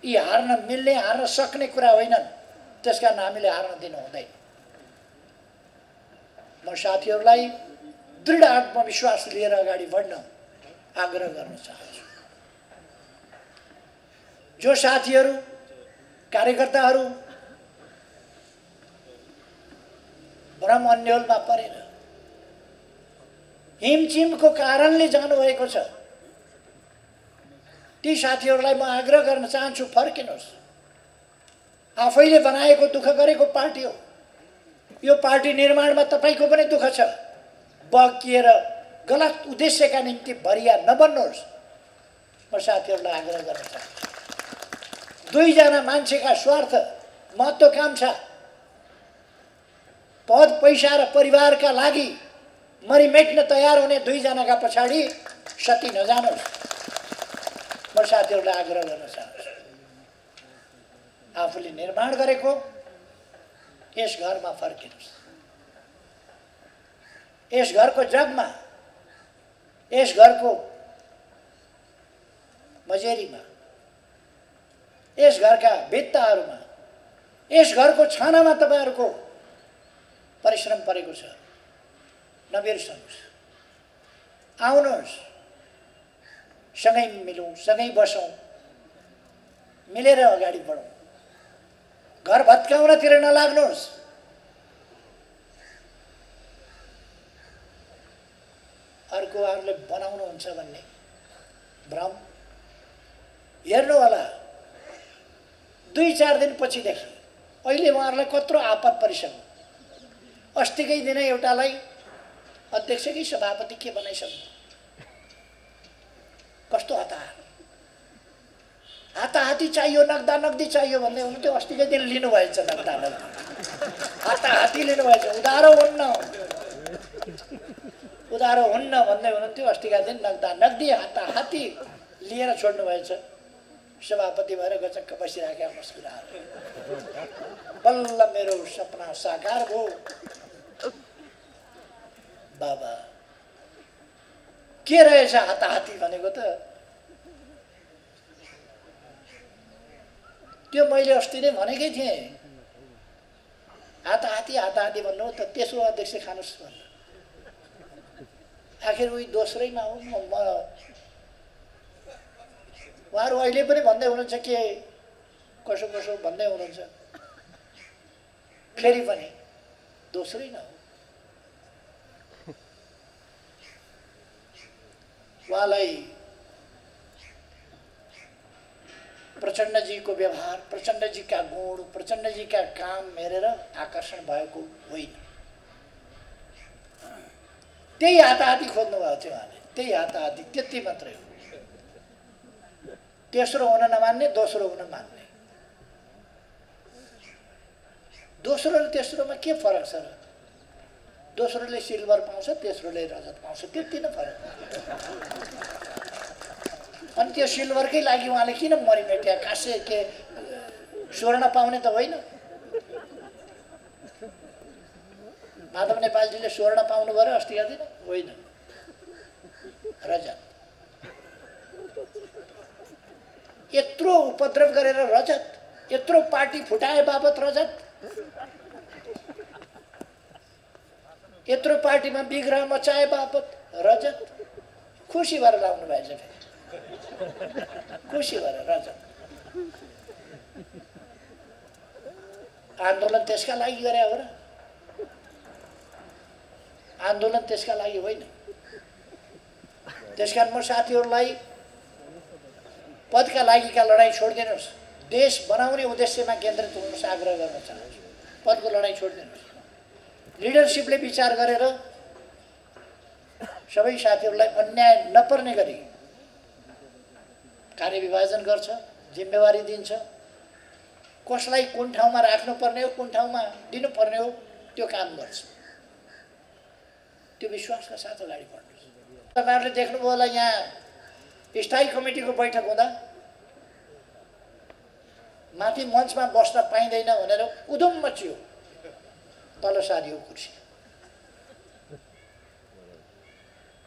यी हार्न मिल्ने, हार्न सक्ने कुरा होइनन्। त्यसकारण हामीले हार्न दिनु हुँदैन। म साथीहरूलाई दृढ आत्मविश्वास लिएर अगाडि बढ्न आग्रह गर्न चाहन्छु। जो साथीहरू, कार्यकर्ताहरू भ्रम अन्योलमा परेर हिमचिमको कारणले जानुभएको छ, ती साथीहरूलाई म आग्रह गर्न चाहन्छु, फर्किनुहोस्। आफैले बनाएको, दुःख गरेको पार्टी हो यो। पार्टी निर्माणमा तपाईँको पनि दुःख छ। बकिएर गलत उद्देश्यका निम्ति भरिया नबन्नुहोस्। म साथीहरूलाई आग्रह गर्न चाहन्छु। दुईजना मान्छेका स्वार्थ, महत्त्वाकांक्षा, पद पैसा र परिवारका लागि मरिमेट्न तयार हुने दुईजनाका पछाडि सती नजानुहोस्। म साथीहरूलाई आग्रह गर्न चाहन्छु। आफूले निर्माण गरेको यस घरमा फर्किनुहोस्। यस घरको जगमा, यस घरको मजेरीमा, यस घरका भित्ताहरूमा, यस घरको छानामा तपाईँहरूको परिश्रम परेको छ। नबिर्सनुहोस्। आउनुहोस्, सँगै मिलौँ, सँगै बसौँ, मिलेर अगाडि बढौँ। घर भत्काउनतिर नलाग्नुहोस्। अर्कोहरूले बनाउनुहुन्छ भन्ने भ्रम हेर्नु होला। 2-4 दिनपछिदेखि अहिले उहाँहरूलाई कत्रो आपत परिसक्यो। अस्तिकै दिन एउटालाई अध्यक्ष कि सभापति के बनाइसक्नु। कस्तो हाताहाती चाहियो, नगदा नगदी चाहियो भन्दै हुनुहुन्थ्यो। अस्तिकै दिन लिनुभएछ नगदा नगदी, हाताहाती लिनुभएछ। उधारो हुन्न भन्दै हुनुहुन्थ्यो। अस्तिका दिन नगदा नगदी हाताहाती लिएर छोड्नुभएछ। सभापति भएर गचक्क बसिराखेका मुस्कुराएर, बल्ल मेरो सपना साकार भयो। बाबा के रहेछ हाताहाती भनेको त? त्यो मैले अस्ति नै भनेकै थिएँ। हाताहाती भन्नु त तेस्रो अध्यक्ष खानुस् भन्नु। आखिर उही दोस्रैमा हो। उहाँहरू अहिले पनि भन्दै हुनुहुन्छ के कसो भन्दै हुनुहुन्छ। फेरि पनि दोस्रै न हो। उहाँलाई प्रचण्डजीको व्यवहार, प्रचण्डजीका गुण, प्रचण्डजीका काम हेरेर आकर्षण भएको होइन। त्यही हाताहाती खोज्नु भएको थियो उहाँले। त्यही हाताहाती, त्यति मात्रै हो। तेस्रो हुन नमान्ने, दोस्रो हुन मान्ने। दोस्रो र तेस्रोमा के फरक छ र? दोस्रोले सिल्भर पाउँछ, तेस्रोले रजत पाउँछ, त्यति नै फरक। अनि त्यो सिल्भरकै लागि उहाँले किन मरिमेट्या? कासे के स्वर्ण पाउने त होइन। माधव नेपालजीले स्वर्ण पाउनु भयो र अस्तिका दिन होइन, रजत। यत्रो उपद्रव गरेर रजत, यत्रो पार्टी फुटाए बापत रजत, यत्रो पार्टीमा विग्रह मचाए बापत रजत। खुसी भएर लाउनु भएछ फेरि, खुसी भएर रजत। आन्दोलन त्यसका लागि गरे हो र? आन्दोलन त्यसका लागि होइन। त्यसकारण म साथीहरूलाई पदका लागिका लडाईँ छोडिदिनुहोस्, देश बनाउने उद्देश्यमा केन्द्रित हुनुहोस् आग्रह गर्न चाहन्छु। पदको लडाईँ छोडिदिनुहोस्। लिडरसिपले विचार गरेर सबै साथीहरूलाई अन्याय नपर्ने गरी कार्यविभाजन गर्छ, जिम्मेवारी दिन्छ। कसलाई कुन ठाउँमा राख्नुपर्ने हो, कुन ठाउँमा दिनुपर्ने हो, त्यो काम गर्छ। त्यो विश्वासका साथ अगाडि बढ्नुहोस्। तपाईँहरूले देख्नुभयो होला यहाँ स्थायी कमिटीको बैठक हुँदा माथि मञ्चमा बस्न पाइँदैन भनेर उधुम मचियो, तल सारियो कुर्सी।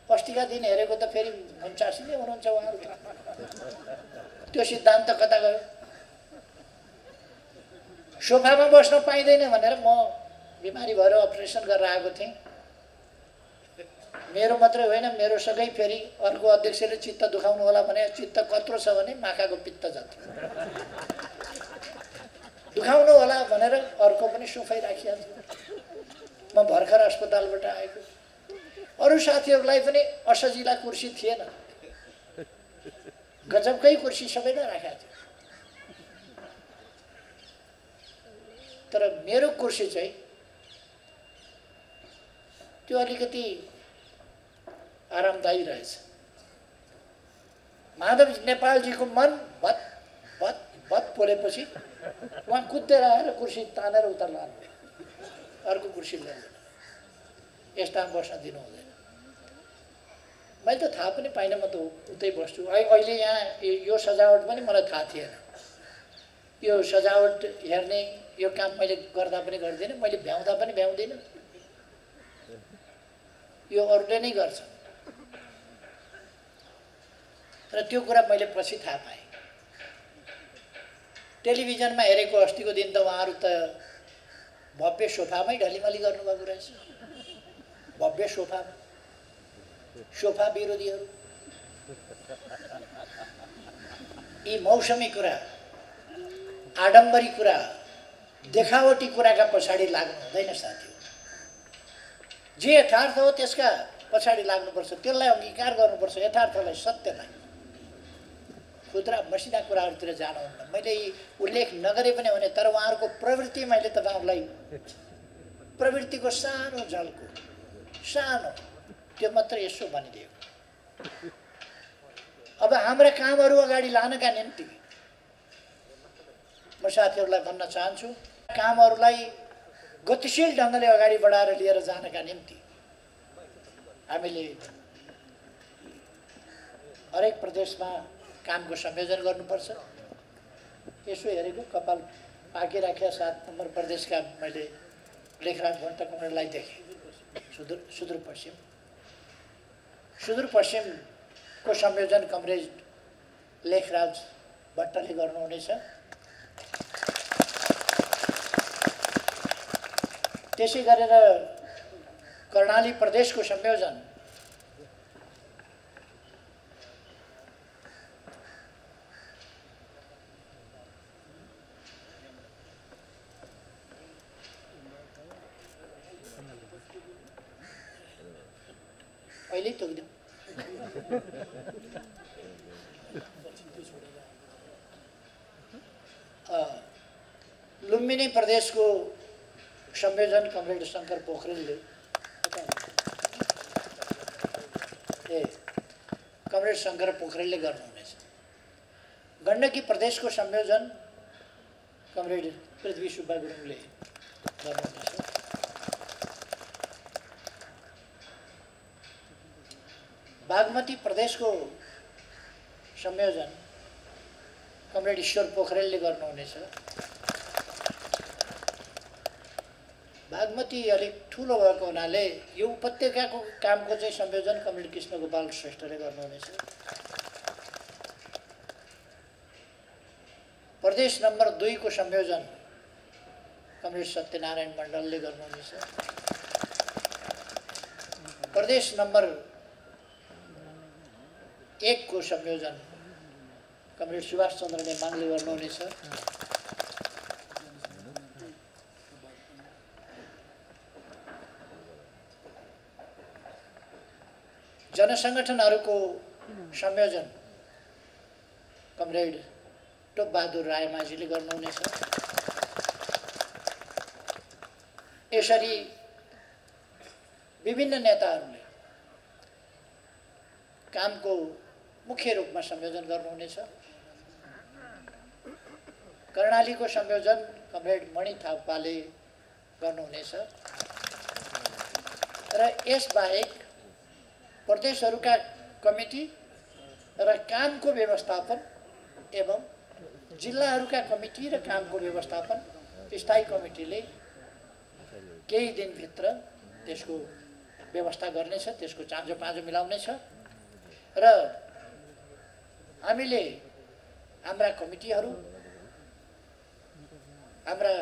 अस्तिका दिन हेरेको त फेरि 49 नै हुनुहुन्छ उहाँहरू। त्यो सिद्धान्त कता गयो? सोफामा बस्न पाइँदैन भनेर म बिमारी भएर अपरेसन गरेर आएको थिएँ। मेरो मात्रै होइन, मेरो सँगै फेरि अर्को अध्यक्षले चित्त दुखाउनु होला भने चित्त कत्रो छ भने माखाको पित्त जत्रो दुखाउनु होला भनेर अर्को पनि सोफै राखिहाल्छ। म भर्खर अस्पतालबाट आएको। अरू साथीहरूलाई पनि असजिला कुर्सी थिएन, गजबकै कुर्सी सबैलाई राखेको थियो। तर मेरो कुर्सी चाहिँ त्यो अलिकति आरामदायी रहेछ। माधव नेपालजीको मन भत भत भत पोलेपछि उहाँ कुदेर आएर कुर्सी तानेर उता लानु, अर्को कुर्सी ल्याउँदैन, यस्तामा बस्न दिनु हुँदैन। मैले त थाहा पनि पाइनँ, म त उतै बस्छु। अहिले यहाँ यो सजावट पनि मलाई थाहा थिएन। यो सजावट हेर्ने यो काम मैले गर्दा पनि गर्दिनँ, मैले भ्याउँदा पनि भ्याउँदिनँ। यो अरूले नै गर्छ। र त्यो कुरा मैले पछि थाहा पाएँ। टेलिभिजनमा हेरेको अस्तिको दिन त उहाँहरू त भव्य सोफामै ढलिमली गर्नुभएको रहेछ। भव्य सोफामा सोफा विरोधीहरू यी मौसमी कुरा आडम्बरी कुरा देखावटी कुराका पछाडि लाग्नु हुँदैन साथी। जे यथार्थ हो त्यसका पछाडि लाग्नुपर्छ, त्यसलाई अंगीकार गर्नुपर्छ, यथार्थलाई सत्यलाई। खुद्रा मसिना कुराहरूतिर जानुहुन्न। मैले यी उल्लेख नगरे पनि भने, तर उहाँहरूको प्रवृत्ति मैले तपाईहरुलाई प्रवृत्तिको सानो झल्को सानो त्यो मात्र यसो भनिदिएको। अब हाम्रा कामहरू अगाडि लानका निम्ति म साथीहरूलाई भन्न चाहन्छु, कामहरूलाई गतिशील ढङ्गले अगाडि बढाएर लिएर जानका निम्ति हामीले हरेक प्रदेशमा कामको संयोजन गर्नुपर्छ। यसो हेरेको कपाल पाकिराखेका 7 नम्बर प्रदेशका मैले लेखराज भट्टराईलाई देखेँ। सुदूरपश्चिमको संयोजन कमरेज लेखराज भट्टले गर्नुहुनेछ। त्यसै गरेर कर्णाली प्रदेशको संयोजन अहिले तोक्दिउँ। लुम्बिनी प्रदेशको संयोजन कमरेड शंकर पोखरेलले गर्नुहुनेछ। गण्डकी प्रदेशको संयोजन कमरेड पृथ्वी सुब्बा गुरुङले गर्नुहुनेछ। बागमती प्रदेशको संयोजन कमरेड ईश्वर पोखरेलले गर्नुहुनेछ। बागमती अलिक ठुलो भएको हुनाले यो उपत्यकाको कामको चाहिँ संयोजन कमरेड कृष्णगोपाल श्रेष्ठले गर्नुहुनेछ। प्रदेश नम्बर 2 को संयोजन कमरेड सत्यनारायण मण्डलले गर्नुहुनेछ। प्रदेश नम्बर 1 को संयोजन कमरेड सुभाष चन्द्र नेमाङले गर्नुहुनेछ। जनसंगठनहरूको संयोजन कमरेड टोपबहादुर रायमाझीले गर्नुहुनेछ। यसरी विभिन्न नेताहरूले कामको मुख्य रूपमा संयोजन गर्नुहुनेछ। कर्णालीको संयोजन कमरेड मणि थापाले गर्नुहुनेछ र यसबाहेक प्रदेशहरूका कमिटी र कामको व्यवस्थापन एवं जिल्लाहरूका कमिटी र कामको व्यवस्थापन स्थायी कमिटीले केही दिनभित्र त्यसको व्यवस्था गर्नेछ, त्यसको चाँजो पाँजो मिलाउनेछ र हामीले हाम्रा कमिटीहरू, हाम्रा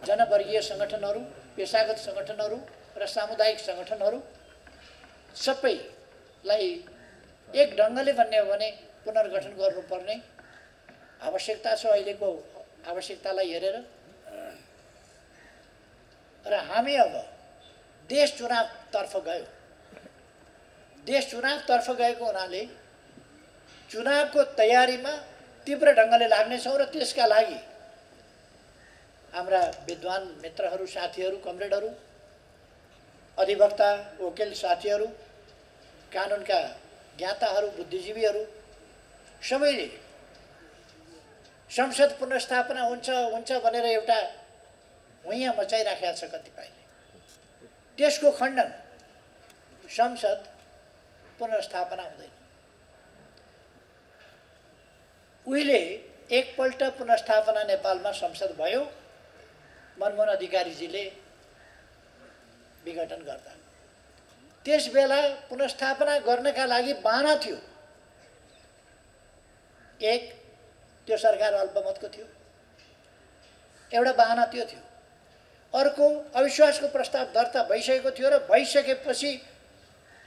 जनवर्गीय संगठनहरू, पेशागत संगठनहरू र सामुदायिक संगठनहरू सबैलाई एक ढङ्गले भन्ने हो भने पुनर्गठन गर्नुपर्ने आवश्यकता छ अहिलेको आवश्यकतालाई हेरेर। र हामी अब देश चुनावतर्फ गयो। देश चुनावतर्फ गएको हुनाले चुनावको तयारीमा तीव्र ढङ्गले लाग्नेछौँ र त्यसका लागि हाम्रा विद्वान मित्रहरू, साथीहरू, कमरेडहरू, अधिवक्ता, वकिल साथीहरू, कानुनका ज्ञाताहरू, बुद्धिजीवीहरू सबैले संसद पुनर्स्थापना हुन्छ भनेर एउटा हुइयाँ मचाइराखेका छ कतिपयले। त्यसको खण्डन, संसद पुनर्स्थापना हुँदैन। उहिले एकपल्ट पुनर्स्थापना नेपालमा संसद भयो, मनमोहन अधिकारीजीले विघटन गर्दा। त्यसबेला पुनर्स्थापना गर्नका लागि बहाना थियो। एक, त्यो सरकार अल्पमतको थियो, एउटा बहाना त्यो थियो। अर्को, अविश्वासको प्रस्ताव दर्ता भइसकेको थियो र भइसकेपछि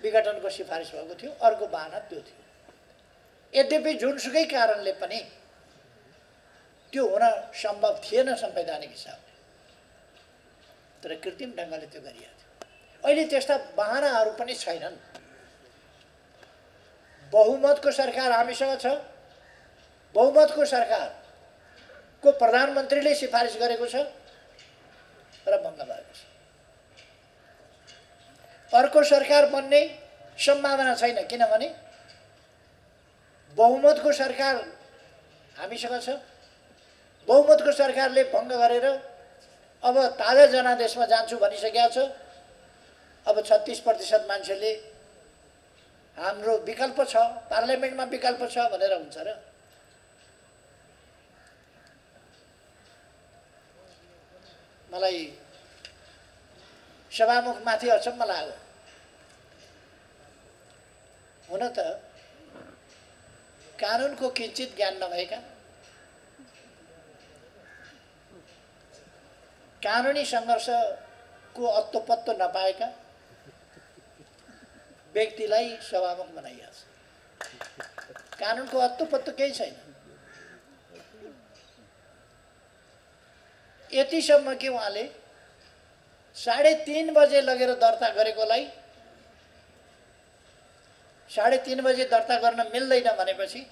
विघटनको सिफारिस भएको थियो, अर्को बहाना त्यो थियो। यद्यपि जुनसुकै कारणले पनि त्यो हुन सम्भव थिएन संवैधानिक हिसाबले, तर कृत्रिम ढङ्गले त्यो गरिएको थियो। अहिले त्यस्ता बहानाहरू पनि छैनन्। बहुमतको सरकार हामीसँग छ, बहुमतको सरकारको प्रधानमन्त्रीले सिफारिस गरेको छ र भङ्ग भएको छ। अर्को सरकार बन्ने सम्भावना छैन, किनभने बहुमतको सरकार हामीसँग छ। बहुमतको सरकारले भङ्ग गरेर अब ताजा जनादेशमा जान्छु भनिसकेको छ। अब 36% मान्छेले हाम्रो विकल्प छ, पार्लियामेन्टमा विकल्प छ भनेर हुन्छ र? मलाई सभामुखमाथि अचम्म लाग्यो। हुन त कानुनको किञ्चित ज्ञान नभएका, कानुनी सङ्घर्षको अत्तोपत्तो नपाएका व्यक्तिलाई सभामुख बनाइएको छ। कानुनको अत्तोपत्तो केही छैन। यतिसम्म कि उहाँले 3:30 बजे लगेर दर्ता गरेकोलाई 3:30 बजे दर्ता गर्न मिल्दैन भनेपछि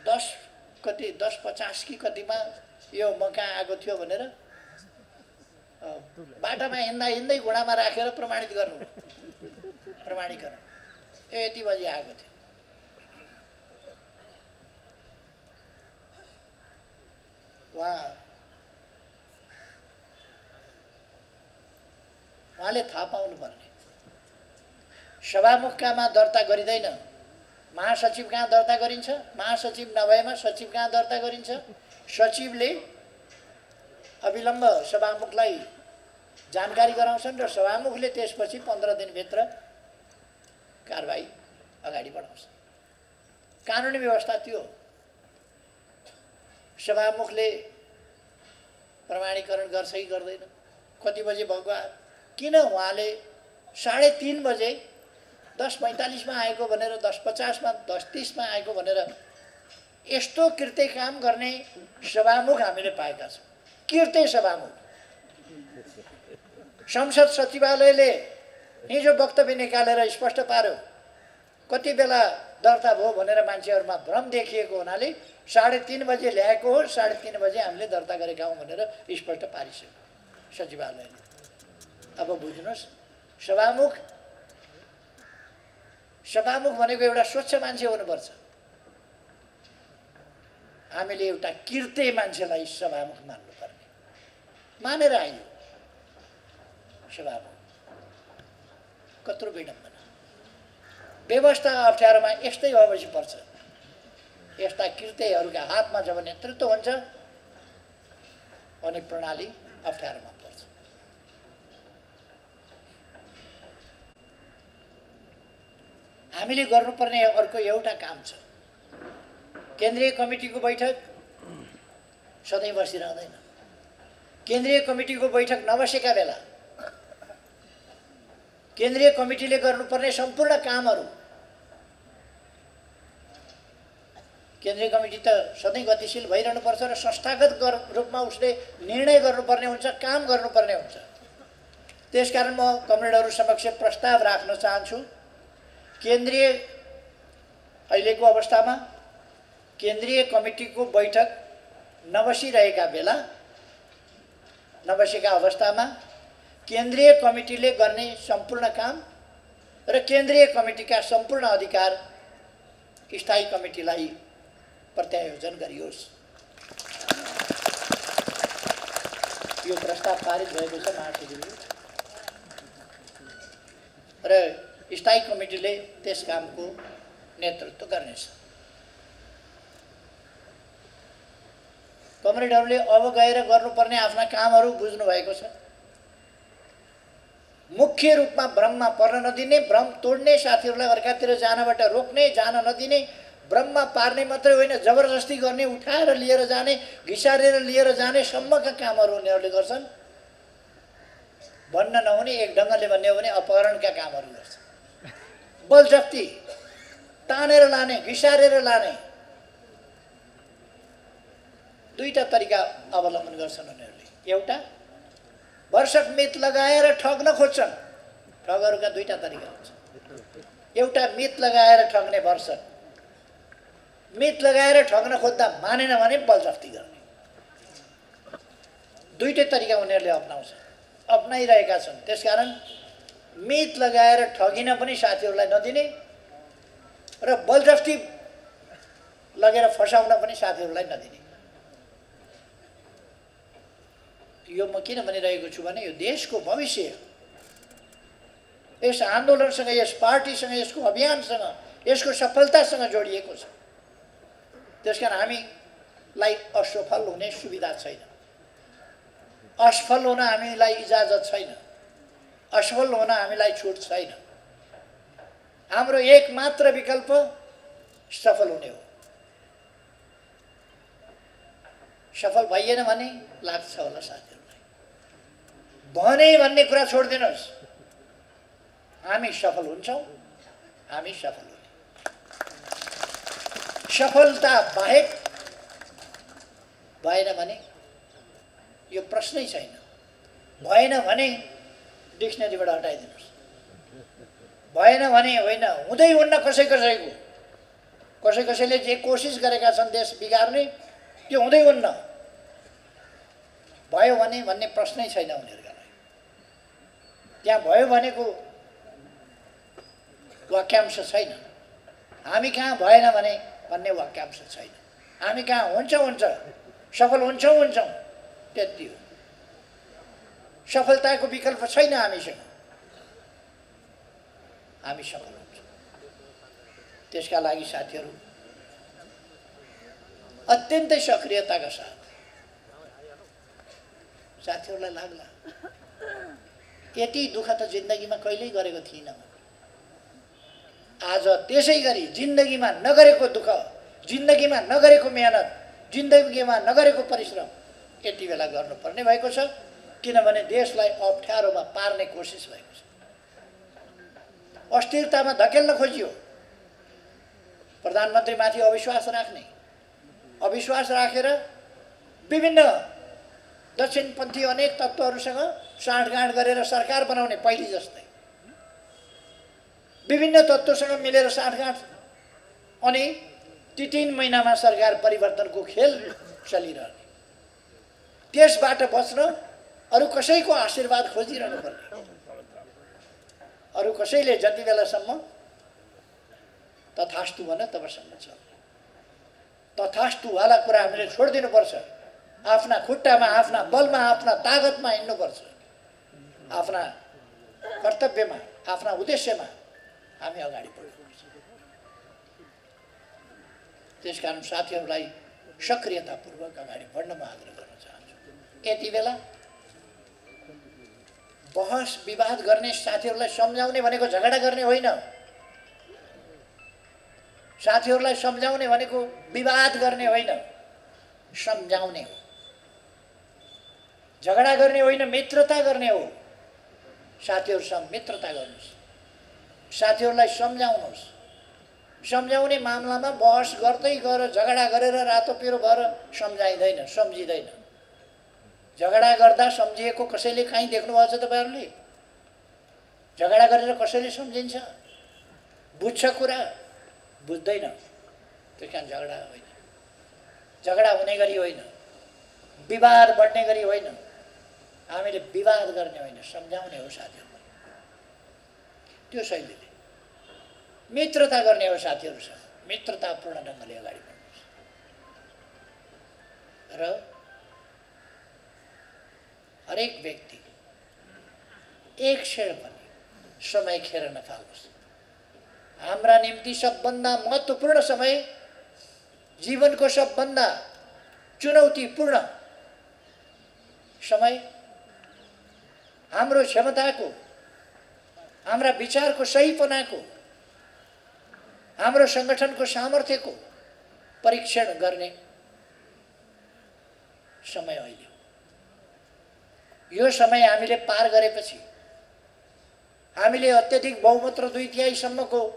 10:50 कि कतिमा यो म कहाँ आएको थियो भनेर बाटामा हिँड्दै घुँडामा राखेर प्रमाणित गर्नु, प्रमाणीकरण यो यति बजी आएको थियो। उहाँले थाहा पाउनुपर्ने, सभामुख कहाँमा दर्ता गरिँदैन, महासचिव कहाँ दर्ता गरिन्छ, महासचिव नभएमा सचिव कहाँ दर्ता गरिन्छ। सचिवले अविलम्ब सभामुखलाई जानकारी गराउँछन् र सभामुखले त्यसपछि 15 दिनभित्र कारबाही अगाडि बढाउँछ। कानुनी व्यवस्था त्यो। सभामुखले प्रमाणीकरण गर्छ कि गर्दैन, कति बजे भएको, किन उहाँले 3:30 बजे 10:45 मा आएको भनेर 10:50 मा 10:30 मा आएको भनेर यस्तो कृत्य काम गर्ने सभामुख हामीले पाएका छौँ। कृत्य सभामुख। संसद सचिवालयले हिजो वक्तव्य निकालेर स्पष्ट पार्यो, कति बेला दर्ता भयो भनेर मान्छेहरूमा भ्रम देखिएको हुनाले 3:30 बजे ल्याएको हो, 3:30 बजे हामीले दर्ता गरेका हौँ भनेर स्पष्ट पारिसक्यो सचिवालयले। अब बुझ्नुहोस्, सभामुख भनेको एउटा स्वच्छ मान्छे हुनुपर्छ। हामीले एउटा कृत्य मान्छेलाई सभामुख मान्नुपर्ने, मानेर आयो सभामुख। कत्रो विडम्बना। व्यवस्था अप्ठ्यारोमा यस्तै भएपछि पर्छ। यस्ता कृत्यहरूका हातमा जब नेतृत्व हुन्छ अनि प्रणाली अप्ठ्यारोमा पर्छ। हामीले गर्नुपर्ने अर्को एउटा काम छ। केन्द्रीय कमिटीको बैठक सधैँ बसिरहँदैन। केन्द्रीय कमिटीको बैठक नबसेका बेला केन्द्रीय कमिटीले गर्नुपर्ने सम्पूर्ण कामहरू, केन्द्रीय कमिटी त सधैँ गतिशील भइरहनुपर्छ र संस्थागत रूपमा उसले निर्णय गर्नुपर्ने हुन्छ, काम गर्नुपर्ने हुन्छ। त्यसकारण म कमरेडहरू समक्ष प्रस्ताव राख्न चाहन्छु, केन्द्रीय अहिलेको अवस्थामा केन्द्रीय कमिटीको बैठक नबसेका अवस्थामा केन्द्रीय कमिटीले गर्ने सम्पूर्ण काम र केन्द्रीय कमिटीका सम्पूर्ण अधिकार स्थायी कमिटीलाई प्रत्यायोजन गरियोस्। यो प्रस्ताव पारित भएको छ महासचिवले र स्थायी कमिटीले त्यस कामको नेतृत्व गर्नेछ। कमरेडहरूले अब गएर गर्नुपर्ने आफ्ना कामहरू बुझ्नु भएको छ। मुख्य रूपमा भ्रममा पर्न नदिने, भ्रम तोड्ने, साथीहरूलाई अर्कातिर जानबाट रोक्ने, जान नदिने, भ्रममा पार्ने मात्रै होइन, जबरजस्ती गर्ने, उठाएर लिएर जाने, घिसारेर लिएर जाने सम्मका कामहरू उनीहरूले गर्छन्। भन्न नहुने, एक ढङ्गले भन्ने हो भने अपहरणका कामहरू गर्छन्। बलजफ्ती तानेर लाने, घिसारेर लाने दुईटा तरिका अवलम्बन गर्छन् उनीहरूले। एउटा भरसक मित लगाएर ठग्न खोज्छन्। ठगहरूका दुईटा तरिका हुन्छ। एउटा मित लगाएर ठग्ने, भरसक मित लगाएर ठग्न खोज्दा मानेन भने बलजफ्ती गर्ने। दुईटै तरिका उनीहरूले अप्नाइरहेका छन्। त्यसकारण मित लगाएर ठगिन पनि साथीहरूलाई नदिने र बलजफ्ती लगेर फसाउन पनि साथीहरूलाई नदिने। यो म किन भनिरहेको छु भने यो देशको भविष्य यस आन्दोलनसँग, यस पार्टीसँग, यसको अभियानसँग, यसको सफलतासँग जोडिएको छ। त्यसकारण हामीलाई असफल हुने सुविधा छैन, असफल हुन हामीलाई इजाजत छैन, असफल हुन हामीलाई छुट छैन। हाम्रो एकमात्र विकल्प सफल हुने हो। सफल भइएन भने लाग्छ होला साथीहरूलाई, भने भन्ने कुरा छोडिदिनुहोस्। हामी सफल हुन्छौँ, हामी सफल हुने। सफलता बाहेक भएन भने यो प्रश्नै छैन। भएन भने डिक्सनरीबाट हटाइदिनुहोस्। भएन भने होइन, हुँदै हुन्न कसैको। कसैले जे कोसिस गरेका छन् देश बिगार्ने, त्यो हुँदै हुन्न। भयो भने भन्ने प्रश्नै छैन उनीहरूका लागि। त्यहाँ भयो भनेको वाक्यांश छैन। हामी कहाँ भएन भने भन्ने वाक्यांश छैन। हामी कहाँ हुन्छ, सफल हुन्छौँ, त्यति हो। सफलताको विकल्प छैन हामीसँग। हामी सफल हुन्छौँ। त्यसका लागि साथीहरू अत्यन्तै सक्रियताका साथ साथीहरूलाई लाग्ला यति दुःख त जिन्दगीमा कहिल्यै गरेको थिइनँ। आज त्यसै गरी जिन्दगीमा नगरेको दुःख, जिन्दगीमा नगरेको मेहनत, जिन्दगीमा नगरेको परिश्रम यति बेला गर्नुपर्ने भएको छ। किनभने देशलाई अप्ठ्यारोमा पार्ने कोसिस भएको छ। अस्थिरतामा धकेल्न खोजियो। प्रधानमन्त्रीमाथि अविश्वास राख्ने, अविश्वास राखेर विभिन्न दक्षिणपन्थी अनेक तत्त्वहरूसँग साँठगाँठ गरेर सरकार बनाउने, पहिले जस्तै विभिन्न तत्त्वसँग मिलेर साँठगाँठ, अनि ती 3 महिनामा सरकार परिवर्तनको खेल चलिरहने। त्यसबाट बच्न अरू कसैको आशीर्वाद खोजिरहनु पर्ने। अरू कसैले जति बेलासम्म तथास्तु भने तबसम्म छ। तथास्तुवाला कुरा हामीले छोडिदिनुपर्छ। आफ्ना खुट्टामा, आफ्ना बलमा, आफ्ना तागतमा हिँड्नुपर्छ। आफ्ना कर्तव्यमा, आफ्ना उद्देश्यमा हामी अगाडि बढ्नुपर्छ। त्यसकारण साथीहरूलाई सक्रियतापूर्वक अगाडि बढ्न म आग्रह गर्न चाहन्छु। यति बेला बहस विवाद गर्ने, साथीहरूलाई सम्झाउने भनेको झगडा गर्ने होइन। साथीहरूलाई सम्झाउने भनेको विवाद गर्ने होइन, सम्झाउने हो। झगडा गर्ने होइन, मित्रता गर्ने हो। साथीहरूसँग मित्रता गर्नुहोस्, साथीहरूलाई सम्झाउनुहोस्। सम्झाउने मामलामा बहस गर्दै गएर झगडा गरेर रातो पिरो भएर सम्झाइँदैन, सम्झिँदैन। झगडा गर्दा सम्झिएको कसैले कहीँ देख्नुभएको छ तपाईँहरूले? झगडा गरेर कसैले सम्झिन्छ? बुझ्छ कुरा? बुझ्दैन। त्यस कारण झगडा होइन, झगडा हुने गरी होइन, विवाद बढ्ने गरी होइन। हामीले विवाद गर्ने होइन, सम्झाउने हो साथीहरूलाई। त्यो शैलीले मित्रता गर्ने हो साथीहरूसँग। मित्रतापूर्ण ढङ्गले अगाडि बढ्नुहोस् र हरेक व्यक्ति एक क्षण पनि समय खेर नफाल्नुहोस्। हाम्रा निम्ति सबभन्दा महत्त्वपूर्ण समय, जीवनको सबभन्दा चुनौतीपूर्ण समय हाम्रो क्षमताको, हाम्रा विचारको सहीपनाको, हाम्रो सङ्गठनको सामर्थ्यको परीक्षण गर्ने समय अहिले हो। यो समय हामीले पार गरेपछि हामीले अत्यधिक बहुमत र 2/3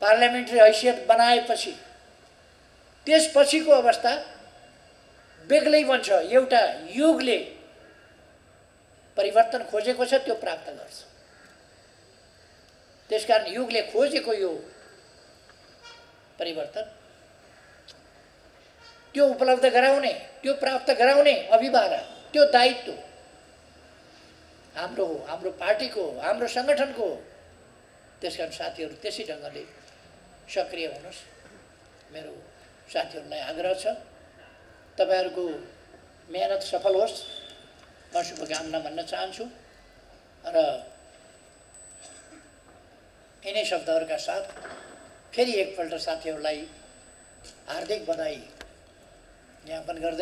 पार्लियामेन्ट्री हैसियत बनाएपछि त्यसपछिको अवस्था बेग्लै बन्छ। एउटा युगले परिवर्तन खोजेको छ, त्यो प्राप्त गर्छ। त्यसकारण युगले खोजेको यो परिवर्तन, त्यो उपलब्ध गराउने, त्यो प्राप्त गराउने अभिभार, त्यो दायित्व हाम्रो हो, हाम्रो पार्टीको हो, हाम्रो सङ्गठनको हो। त्यसकारण साथीहरू त्यसै ढङ्गले सक्रिय हुनुहोस्। मेरो साथीहरूलाई आग्रह छ, तपाईहरूको मेहनत सफल होस्, म शुभकामना भन्न चाहन्छु। र यिनै शब्दहरूका साथ फेरि एकपल्ट साथीहरूलाई हार्दिक बधाई ज्ञापन गर्दै